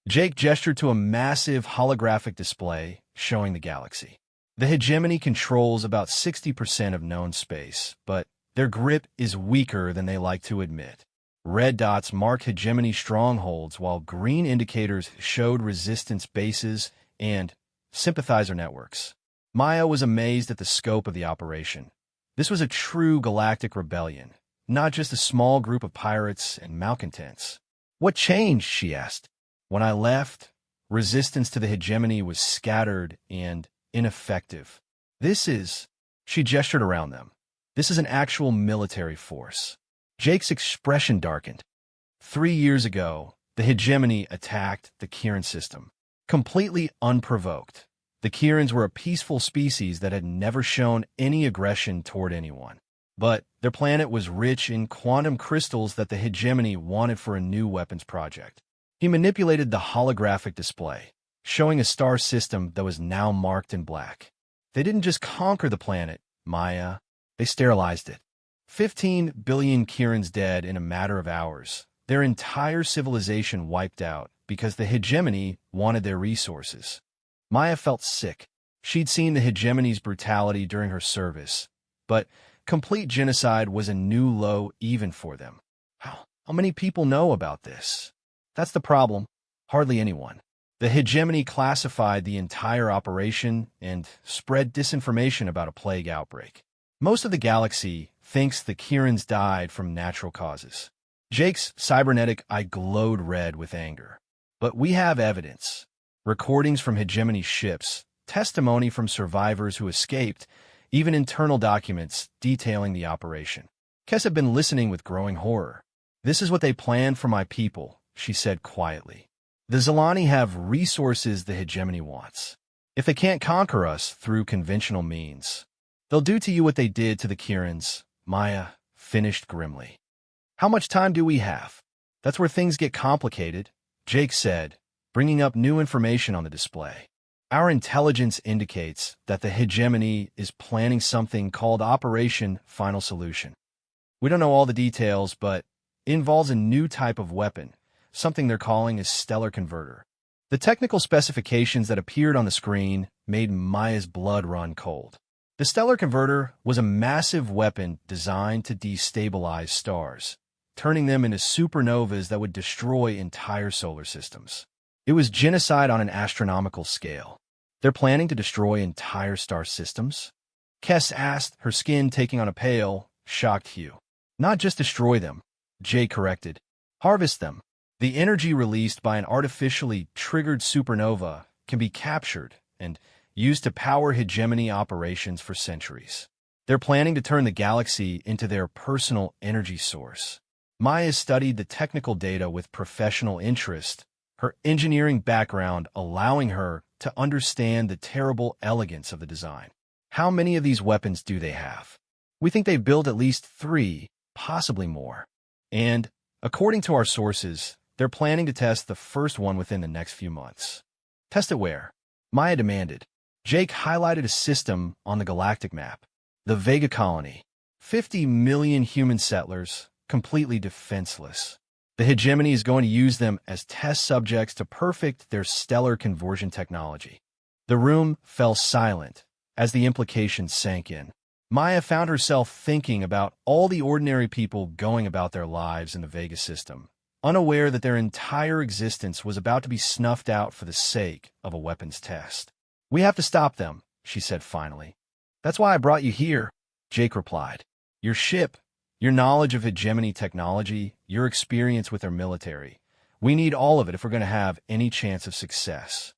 Speaker 1: Jake gestured to a massive holographic display showing the galaxy. The hegemony controls about 60% of known space, but their grip is weaker than they like to admit. Red dots mark hegemony strongholds, while green indicators showed resistance bases and sympathizer networks. Maya was amazed at the scope of the operation. This was a true galactic rebellion, not just a small group of pirates and malcontents. "What changed?" she asked. "When I left, resistance to the hegemony was scattered and ineffective. She gestured around them. "This is an actual military force." Jake's expression darkened. 3 years ago, the hegemony attacked the Kirin system, completely unprovoked. The Kirins were a peaceful species that had never shown any aggression toward anyone. But their planet was rich in quantum crystals that the hegemony wanted for a new weapons project. He manipulated the holographic display, showing a star system that was now marked in black. They didn't just conquer the planet, Maya. They sterilized it. 15 billion Kirins dead in a matter of hours. Their entire civilization wiped out because the hegemony wanted their resources. Maya felt sick. She'd seen the hegemony's brutality during her service, but complete genocide was a new low even for them. How many people know about this? That's the problem. Hardly anyone. The hegemony classified the entire operation and spread disinformation about a plague outbreak. Most of the galaxy thinks the Kirins died from natural causes. Jake's cybernetic eye glowed red with anger. But we have evidence. Recordings from hegemony ships, testimony from survivors who escaped, even internal documents detailing the operation. Kess had been listening with growing horror. "This is what they planned for my people," she said quietly. "The Zelani have resources the hegemony wants. If they can't conquer us through conventional means, they'll do to you what they did to the Kirins," Maya finished grimly. "How much time do we have?" "That's where things get complicated," Jake said, bringing up new information on the display. "Our intelligence indicates that the hegemony is planning something called Operation Final Solution. We don't know all the details, but it involves a new type of weapon, something they're calling a stellar converter." The technical specifications that appeared on the screen made Maya's blood run cold. The stellar converter was a massive weapon designed to destabilize stars, turning them into supernovas that would destroy entire solar systems. It was genocide on an astronomical scale. "They're planning to destroy entire star systems?" Kess asked, her skin taking on a pale, shocked hue. "Not just destroy them," Jay corrected. "Harvest them. The energy released by an artificially triggered supernova can be captured and used to power hegemony operations for centuries. They're planning to turn the galaxy into their personal energy source." Maya studied the technical data with professional interest, her engineering background allowing her to understand the terrible elegance of the design. "How many of these weapons do they have?" "We think they've built at least 3, possibly more. And, according to our sources, they're planning to test the first one within the next few months." "Test it where?" Maya demanded. Jake highlighted a system on the galactic map. The Vega colony. 50 million human settlers, completely defenseless. The hegemony is going to use them as test subjects to perfect their stellar conversion technology. The room fell silent as the implications sank in. Maya found herself thinking about all the ordinary people going about their lives in the Vega system, unaware that their entire existence was about to be snuffed out for the sake of a weapons test. "We have to stop them," she said finally. "That's why I brought you here." Jake replied. Your ship, your knowledge of hegemony technology, your experience with their military. We need all of it if we're going to have any chance of success.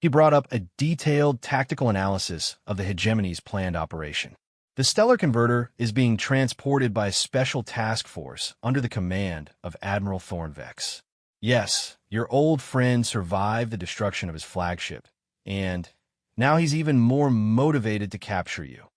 Speaker 1: He brought up a detailed tactical analysis of the hegemony's planned operation. The stellar converter is being transported by a special task force under the command of Admiral Thornvex. Yes, your old friend survived the destruction of his flagship, and now he's even more motivated to capture you.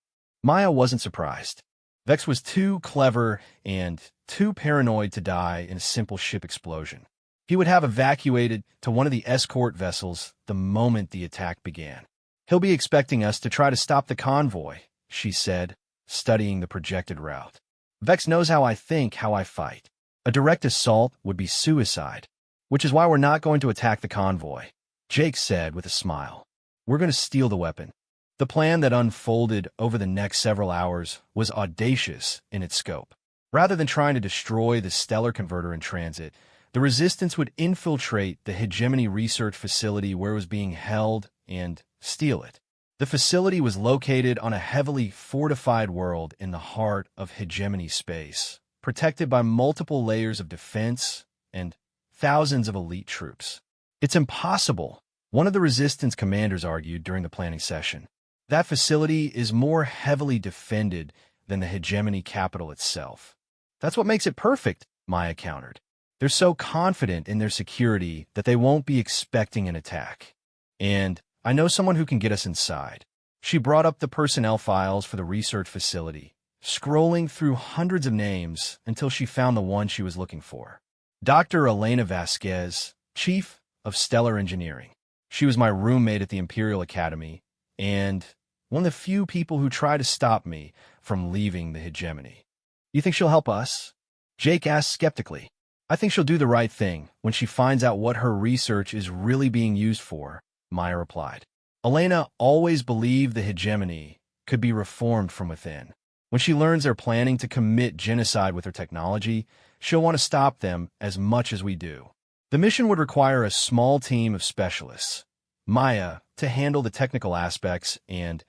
Speaker 1: Maya wasn't surprised. Vex was too clever and too paranoid to die in a simple ship explosion. He would have evacuated to one of the escort vessels the moment the attack began. He'll be expecting us to try to stop the convoy, she said, studying the projected route. Vex knows how I think, how I fight. A direct assault would be suicide, which is why we're not going to attack the convoy, Jake said with a smile. We're going to steal the weapon. The plan that unfolded over the next several hours was audacious in its scope. Rather than trying to destroy the stellar converter in transit, the Resistance would infiltrate the Hegemony research facility where it was being held and steal it. The facility was located on a heavily fortified world in the heart of Hegemony space, protected by multiple layers of defense and thousands of elite troops. It's impossible, one of the Resistance commanders argued during the planning session. That facility is more heavily defended than the Hegemony capital itself. That's what makes it perfect, Maya countered. They're so confident in their security that they won't be expecting an attack. And I know someone who can get us inside. She brought up the personnel files for the research facility, scrolling through hundreds of names until she found the one she was looking for. Dr. Elena Vasquez, Chief of Stellar Engineering. She was my roommate at the Imperial Academy, and one of the few people who tried to stop me from leaving the Hegemony. You think she'll help us? Jake asked skeptically. I think she'll do the right thing when she finds out what her research is really being used for, Maya replied. Elena always believed the Hegemony could be reformed from within. When she learns they're planning to commit genocide with their technology, she'll want to stop them as much as we do. The mission would require a small team of specialists, Maya to handle the technical aspects and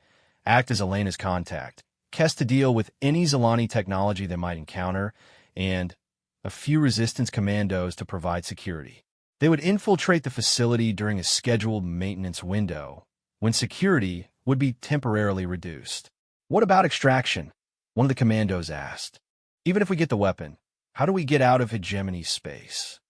Speaker 1: act as Elena's contact, Kes to deal with any Zilani technology they might encounter, and a few Resistance commandos to provide security. They would infiltrate the facility during a scheduled maintenance window, when security would be temporarily reduced. What about extraction? One of the commandos asked. Even if we get the weapon, how do we get out of Hegemony space?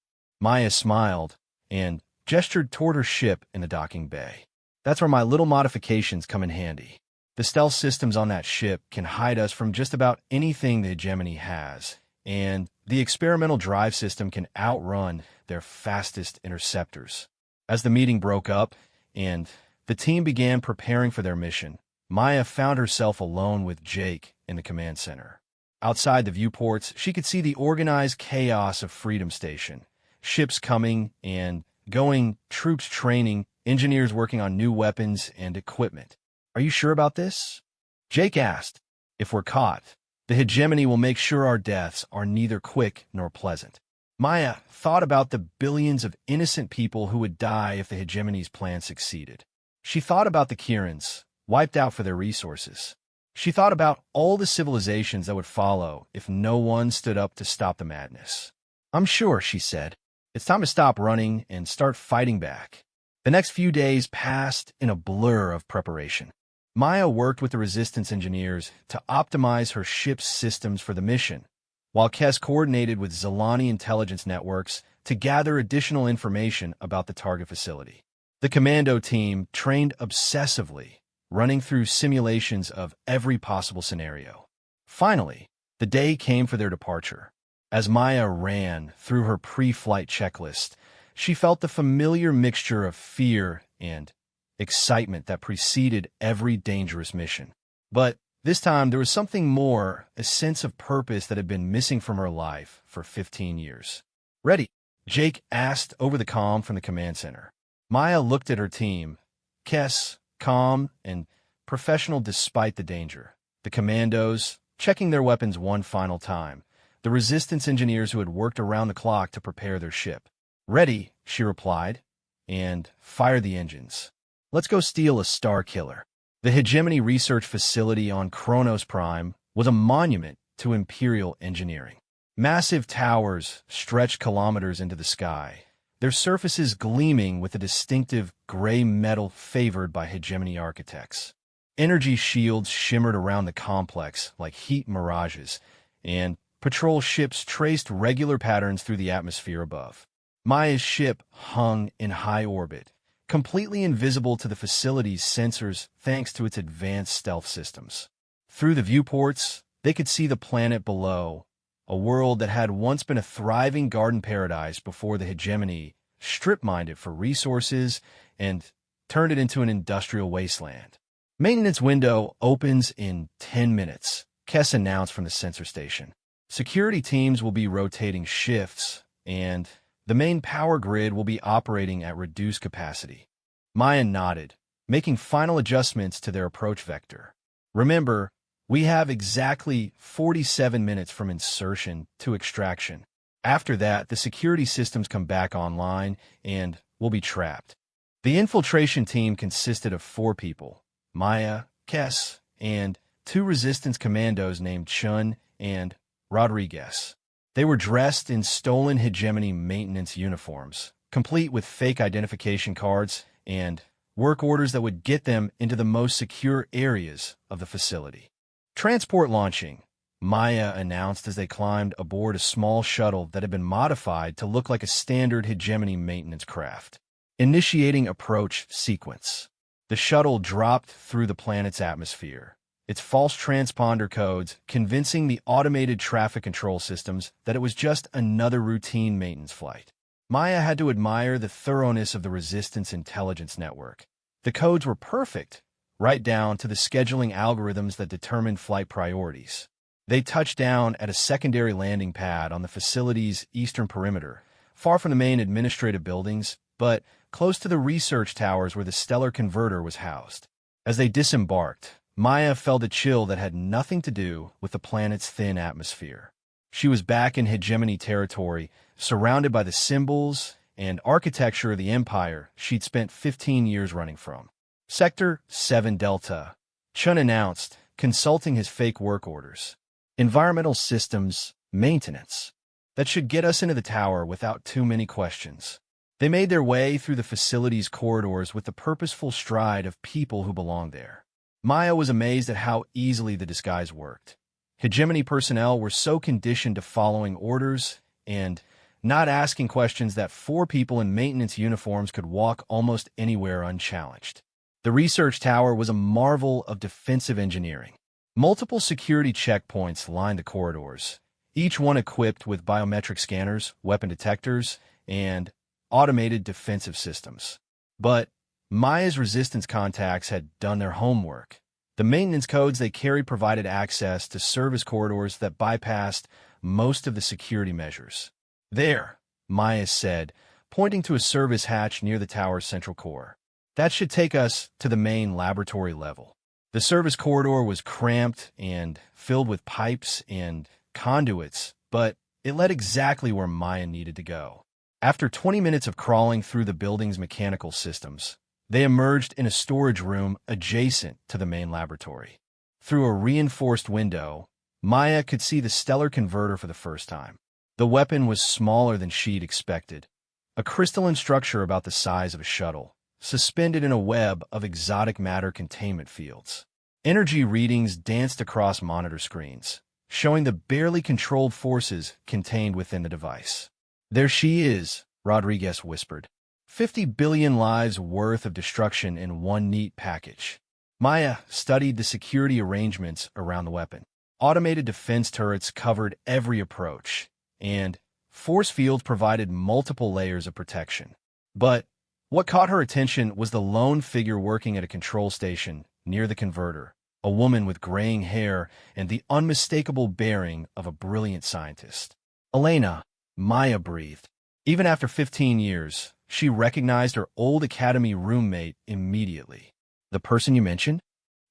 Speaker 1: Maya smiled and gestured toward her ship in the docking bay. That's where my little modifications come in handy. The stealth systems on that ship can hide us from just about anything the Hegemony has, and the experimental drive system can outrun their fastest interceptors. As the meeting broke up and the team began preparing for their mission, Maya found herself alone with Jake in the command center. Outside the viewports, she could see the organized chaos of Freedom Station. Ships coming and going, troops training, engineers working on new weapons and equipment. Are you sure about this? Jake asked. If we're caught, the Hegemony will make sure our deaths are neither quick nor pleasant. Maya thought about the billions of innocent people who would die if the Hegemony's plan succeeded. She thought about the Kirans, wiped out for their resources. She thought about all the civilizations that would follow if no one stood up to stop the madness. I'm sure, she said. It's time to stop running and start fighting back. The next few days passed in a blur of preparation. Maya worked with the Resistance engineers to optimize her ship's systems for the mission, while Kes coordinated with Zilani intelligence networks to gather additional information about the target facility. The commando team trained obsessively, running through simulations of every possible scenario. Finally, the day came for their departure. As Maya ran through her pre-flight checklist, she felt the familiar mixture of fear and excitement that preceded every dangerous mission. But this time there was something more, a sense of purpose that had been missing from her life for 15 years. Ready? Jake asked over the comm from the command center. Maya looked at her team, Kes, calm and professional despite the danger. The commandos, checking their weapons one final time. The Resistance engineers who had worked around the clock to prepare their ship. Ready, she replied, and fire the engines. Let's go steal a star killer. The Hegemony research facility on Kronos Prime was a monument to Imperial engineering. Massive towers stretched kilometers into the sky, their surfaces gleaming with a distinctive gray metal favored by hegemony architects. Energy shields shimmered around the complex like heat mirages, and patrol ships traced regular patterns through the atmosphere above. Maya's ship hung in high orbit, completely invisible to the facility's sensors thanks to its advanced stealth systems. Through the viewports, they could see the planet below, a world that had once been a thriving garden paradise before the hegemony strip-mined it for resources and turned it into an industrial wasteland. Maintenance window opens in 10 minutes, Kess announced from the sensor station. Security teams will be rotating shifts, and the main power grid will be operating at reduced capacity. Maya nodded, making final adjustments to their approach vector. Remember, we have exactly 47 minutes from insertion to extraction. After that, the security systems come back online and we'll be trapped. The infiltration team consisted of 4 people, Maya, Kess, and 2 resistance commandos named Chun and Rodriguez. They were dressed in stolen hegemony maintenance uniforms, complete with fake identification cards and work orders that would get them into the most secure areas of the facility. Transport launching, Maya announced as they climbed aboard a small shuttle that had been modified to look like a standard hegemony maintenance craft. Initiating approach sequence. The shuttle dropped through the planet's atmosphere, its false transponder codes convincing the automated traffic control systems that it was just another routine maintenance flight. Maya had to admire the thoroughness of the Resistance intelligence network. The codes were perfect, right down to the scheduling algorithms that determined flight priorities. They touched down at a secondary landing pad on the facility's eastern perimeter, far from the main administrative buildings, but close to the research towers where the stellar converter was housed. As they disembarked, Maya felt a chill that had nothing to do with the planet's thin atmosphere. She was back in hegemony territory, surrounded by the symbols and architecture of the empire she'd spent 15 years running from. Sector 7 Delta, Chun announced, consulting his fake work orders. Environmental systems maintenance. That should get us into the tower without too many questions. They made their way through the facility's corridors with the purposeful stride of people who belonged there. Maya was amazed at how easily the disguise worked. Hegemony personnel were so conditioned to following orders and not asking questions that 4 people in maintenance uniforms could walk almost anywhere unchallenged. The research tower was a marvel of defensive engineering. Multiple security checkpoints lined the corridors, each one equipped with biometric scanners, weapon detectors, and automated defensive systems. But Maya's resistance contacts had done their homework. The maintenance codes they carried provided access to service corridors that bypassed most of the security measures. There, Maya said, pointing to a service hatch near the tower's central core. That should take us to the main laboratory level. The service corridor was cramped and filled with pipes and conduits, but it led exactly where Maya needed to go. After 20 minutes of crawling through the building's mechanical systems, they emerged in a storage room adjacent to the main laboratory. Through a reinforced window, Maya could see the stellar converter for the first time. The weapon was smaller than she'd expected, a crystalline structure about the size of a shuttle, suspended in a web of exotic matter containment fields. Energy readings danced across monitor screens, showing the barely controlled forces contained within the device. "There she is," Rodriguez whispered. 50 billion lives worth of destruction in one neat package. Maya studied the security arrangements around the weapon. Automated defense turrets covered every approach, and force fields provided multiple layers of protection. But what caught her attention was the lone figure working at a control station near the converter, a woman with graying hair and the unmistakable bearing of a brilliant scientist. "Elena," Maya breathed. Even after 15 years, she recognized her old academy roommate immediately. "The person you mentioned?"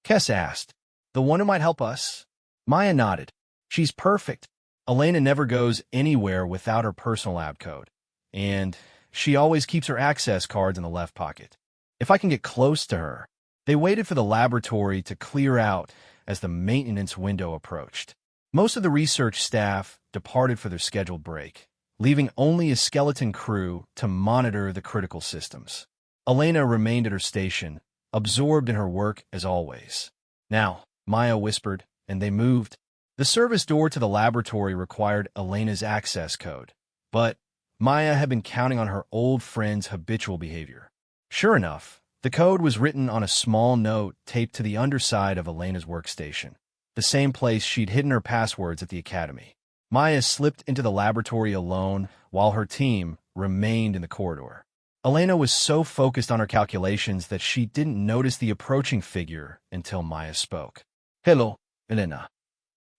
Speaker 1: Kess asked. "The one who might help us?" Maya nodded. "She's perfect. Elena never goes anywhere without her personal lab code, and she always keeps her access cards in the left pocket. If I can get close to her." They waited for the laboratory to clear out, as the maintenance window approached. Most of the research staff departed for their scheduled break, leaving only a skeleton crew to monitor the critical systems. Elena remained at her station, absorbed in her work as always. "Now," Maya whispered, and they moved. The service door to the laboratory required Elena's access code, but Maya had been counting on her old friend's habitual behavior. Sure enough, the code was written on a small note taped to the underside of Elena's workstation, the same place she'd hidden her passwords at the academy. Maya slipped into the laboratory alone while her team remained in the corridor. Elena was so focused on her calculations that she didn't notice the approaching figure until Maya spoke. "Hello, Elena."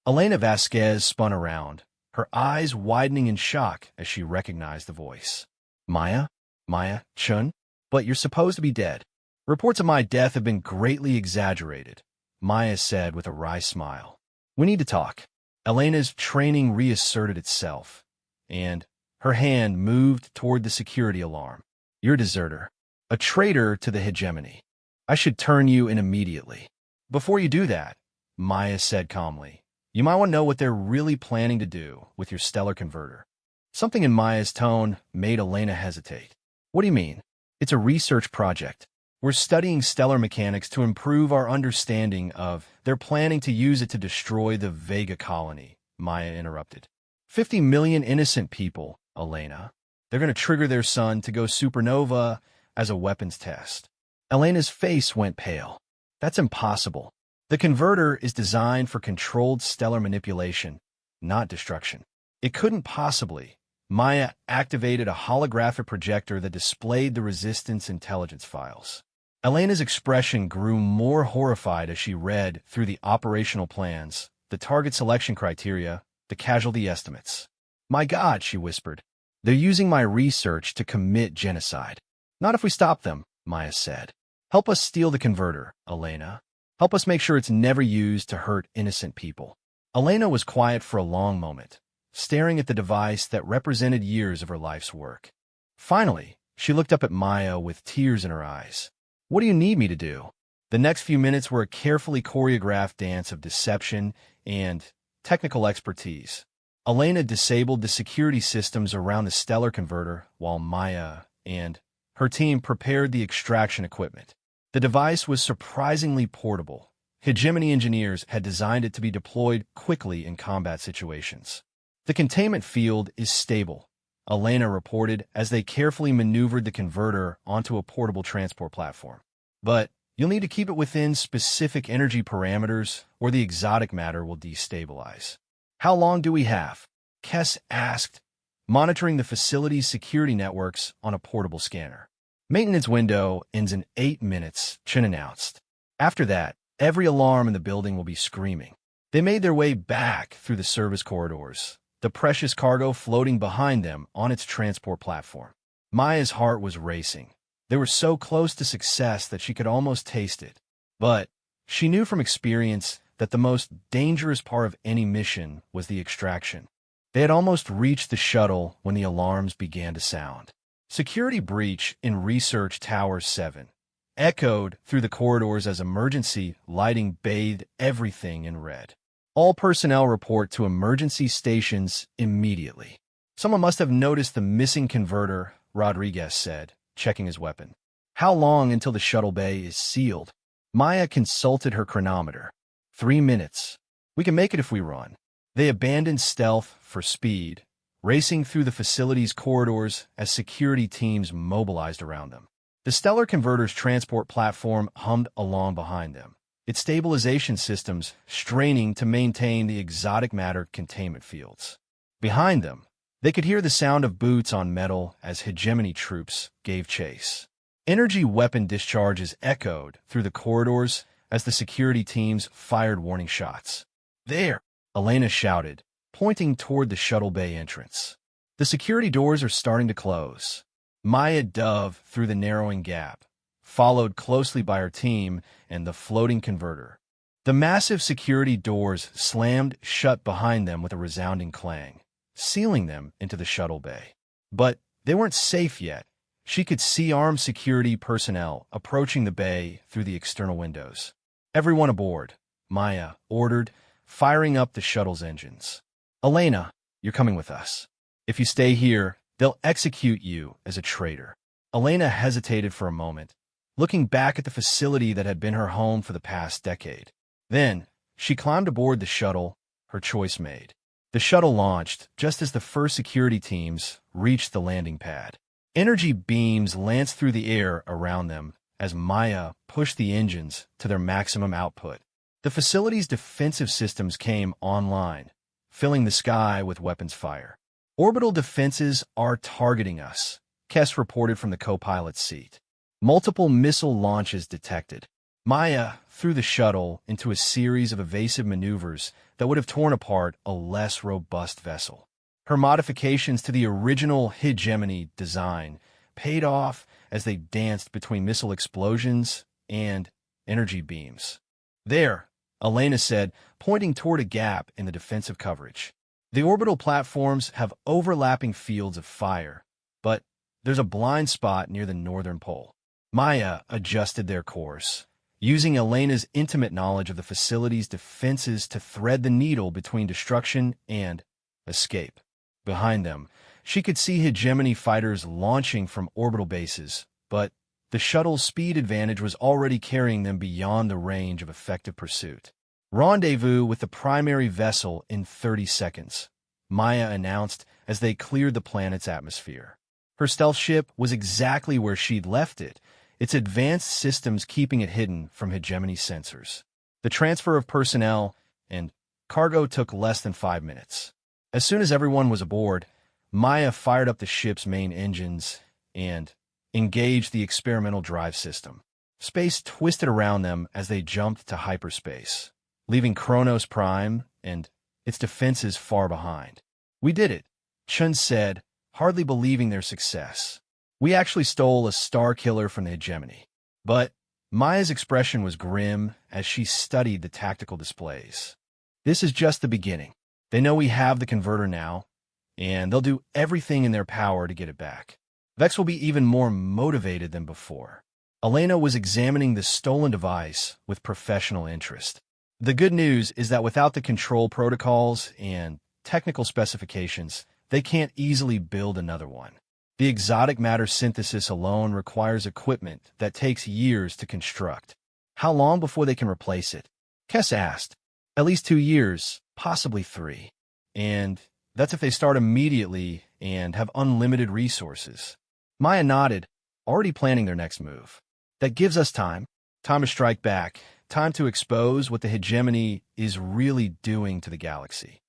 Speaker 1: Elena Vasquez spun around, her eyes widening in shock as she recognized the voice. "Maya? Maya Chun? But you're supposed to be dead." "Reports of my death have been greatly exaggerated," Maya said with a wry smile. "We need to talk." Elena's training reasserted itself, and her hand moved toward the security alarm. "You're a deserter, a traitor to the hegemony. I should turn you in immediately." "Before you do that," Maya said calmly, "you might want to know what they're really planning to do with your stellar converter." Something in Maya's tone made Elena hesitate. "What do you mean?" "It's a research project. We're studying stellar mechanics to improve our understanding of. They're planning to use it to destroy the Vega colony," Maya interrupted. 50 million innocent people, Elena. They're going to trigger their sun to go supernova as a weapons test." Elena's face went pale. "That's impossible. The converter is designed for controlled stellar manipulation, not destruction. It couldn't possibly." Maya activated a holographic projector that displayed the resistance intelligence files. Elena's expression grew more horrified as she read through the operational plans, the target selection criteria, the casualty estimates. "My God," she whispered. "They're using my research to commit genocide." "Not if we stop them," Maya said. "Help us steal the converter, Elena. Help us make sure it's never used to hurt innocent people." Elena was quiet for a long moment, staring at the device that represented years of her life's work. Finally, she looked up at Maya with tears in her eyes. "What do you need me to do?" The next few minutes were a carefully choreographed dance of deception and technical expertise. Elena disabled the security systems around the stellar converter while Maya and her team prepared the extraction equipment. The device was surprisingly portable. Hegemony engineers had designed it to be deployed quickly in combat situations. "The containment field is stable," Elena reported as they carefully maneuvered the converter onto a portable transport platform. "But you'll need to keep it within specific energy parameters or the exotic matter will destabilize." "How long do we have?" Kess asked, monitoring the facility's security networks on a portable scanner. "Maintenance window ends in 8 minutes, Chen announced. After that, every alarm in the building will be screaming." They made their way back through the service corridors, the precious cargo floating behind them on its transport platform. Maya's heart was racing. They were so close to success that she could almost taste it. But she knew from experience that the most dangerous part of any mission was the extraction. They had almost reached the shuttle when the alarms began to sound. "Security breach in Research Tower 7. Echoed through the corridors as emergency lighting bathed everything in red. "All personnel report to emergency stations immediately." "Someone must have noticed the missing converter," Rodriguez said, checking his weapon. "How long until the shuttle bay is sealed?" Maya consulted her chronometer. 3 minutes. "We can make it if we run." They abandoned stealth for speed, racing through the facility's corridors as security teams mobilized around them. The stellar converter's transport platform hummed along behind them, its stabilization systems straining to maintain the exotic matter containment fields. Behind them, they could hear the sound of boots on metal as hegemony troops gave chase. Energy weapon discharges echoed through the corridors as the security teams fired warning shots. "There!" Elena shouted, pointing toward the shuttle bay entrance. "The security doors are starting to close." Maya dove through the narrowing gap, followed closely by her team and the floating converter. The massive security doors slammed shut behind them with a resounding clang, sealing them into the shuttle bay. But they weren't safe yet. She could see armed security personnel approaching the bay through the external windows. "Everyone aboard," Maya ordered, firing up the shuttle's engines. "Elena, you're coming with us. If you stay here, they'll execute you as a traitor." Elena hesitated for a moment, looking back at the facility that had been her home for the past decade. Then, she climbed aboard the shuttle, her choice made. The shuttle launched just as the first security teams reached the landing pad. Energy beams lanced through the air around them as Maya pushed the engines to their maximum output. The facility's defensive systems came online, filling the sky with weapons fire. "Orbital defenses are targeting us," Kess reported from the co-pilot's seat. Multiple missile launches detected. Maya threw the shuttle into a series of evasive maneuvers that would have torn apart a less robust vessel. Her modifications to the original hegemony design paid off as they danced between missile explosions and energy beams. "There," Elena said, pointing toward a gap in the defensive coverage. "The orbital platforms have overlapping fields of fire, but there's a blind spot near the northern pole." Maya adjusted their course, using Elena's intimate knowledge of the facility's defenses to thread the needle between destruction and escape. Behind them, she could see hegemony fighters launching from orbital bases, but the shuttle's speed advantage was already carrying them beyond the range of effective pursuit. "Rendezvous with the primary vessel in 30 seconds, Maya announced as they cleared the planet's atmosphere. Her stealth ship was exactly where she'd left it, its advanced systems keeping it hidden from hegemony sensors. The transfer of personnel and cargo took less than 5 minutes. As soon as everyone was aboard, Maya fired up the ship's main engines and engaged the experimental drive system. Space twisted around them as they jumped to hyperspace, leaving Kronos Prime and its defenses far behind. "We did it," Chun said, hardly believing their success. "We actually stole a star killer from the hegemony." But Maya's expression was grim as she studied the tactical displays. "This is just the beginning. They know we have the converter now, and they'll do everything in their power to get it back. Vex will be even more motivated than before." Elena was examining the stolen device with professional interest. "The good news is that without the control protocols and technical specifications, they can't easily build another one. The exotic matter synthesis alone requires equipment that takes years to construct." "How long before they can replace it?" Kess asked. "At least 2 years, possibly 3. And that's if they start immediately and have unlimited resources." Maya nodded, already planning their next move. "That gives us time. Time to strike back. Time to expose what the hegemony is really doing to the galaxy."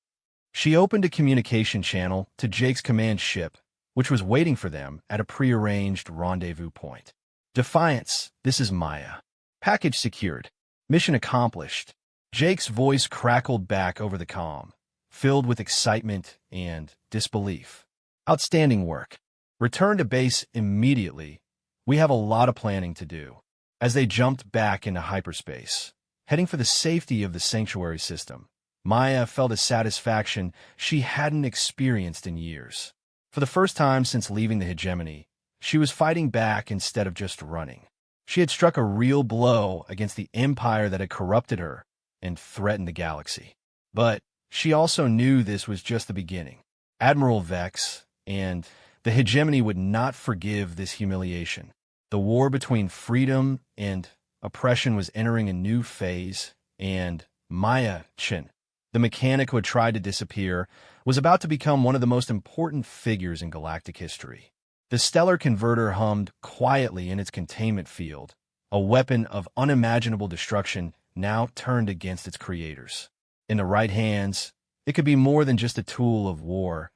Speaker 1: She opened a communication channel to Jake's command ship, which was waiting for them at a prearranged rendezvous point. "Defiance, this is Maya. Package secured. Mission accomplished." Jake's voice crackled back over the comm, filled with excitement and disbelief. "Outstanding work. Return to base immediately. We have a lot of planning to do." As they jumped back into hyperspace, heading for the safety of the sanctuary system, Maya felt a satisfaction she hadn't experienced in years. For the first time since leaving the hegemony, she was fighting back instead of just running. She had struck a real blow against the empire that had corrupted her and threatened the galaxy. But she also knew this was just the beginning. Admiral Vex and the hegemony would not forgive this humiliation. The war between freedom and oppression was entering a new phase, and Maya Chin, the mechanic who had tried to disappear, was about to become one of the most important figures in galactic history. The stellar converter hummed quietly in its containment field, a weapon of unimaginable destruction now turned against its creators. In the right hands, it could be more than just a tool of war.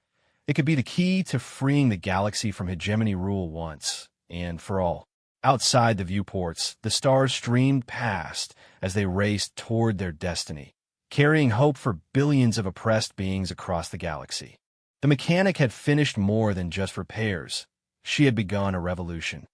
Speaker 1: It could be the key to freeing the galaxy from hegemony rule once and for all. Outside the viewports, the stars streamed past as they raced toward their destiny, carrying hope for billions of oppressed beings across the galaxy. The mechanic had finished more than just repairs. She had begun a revolution.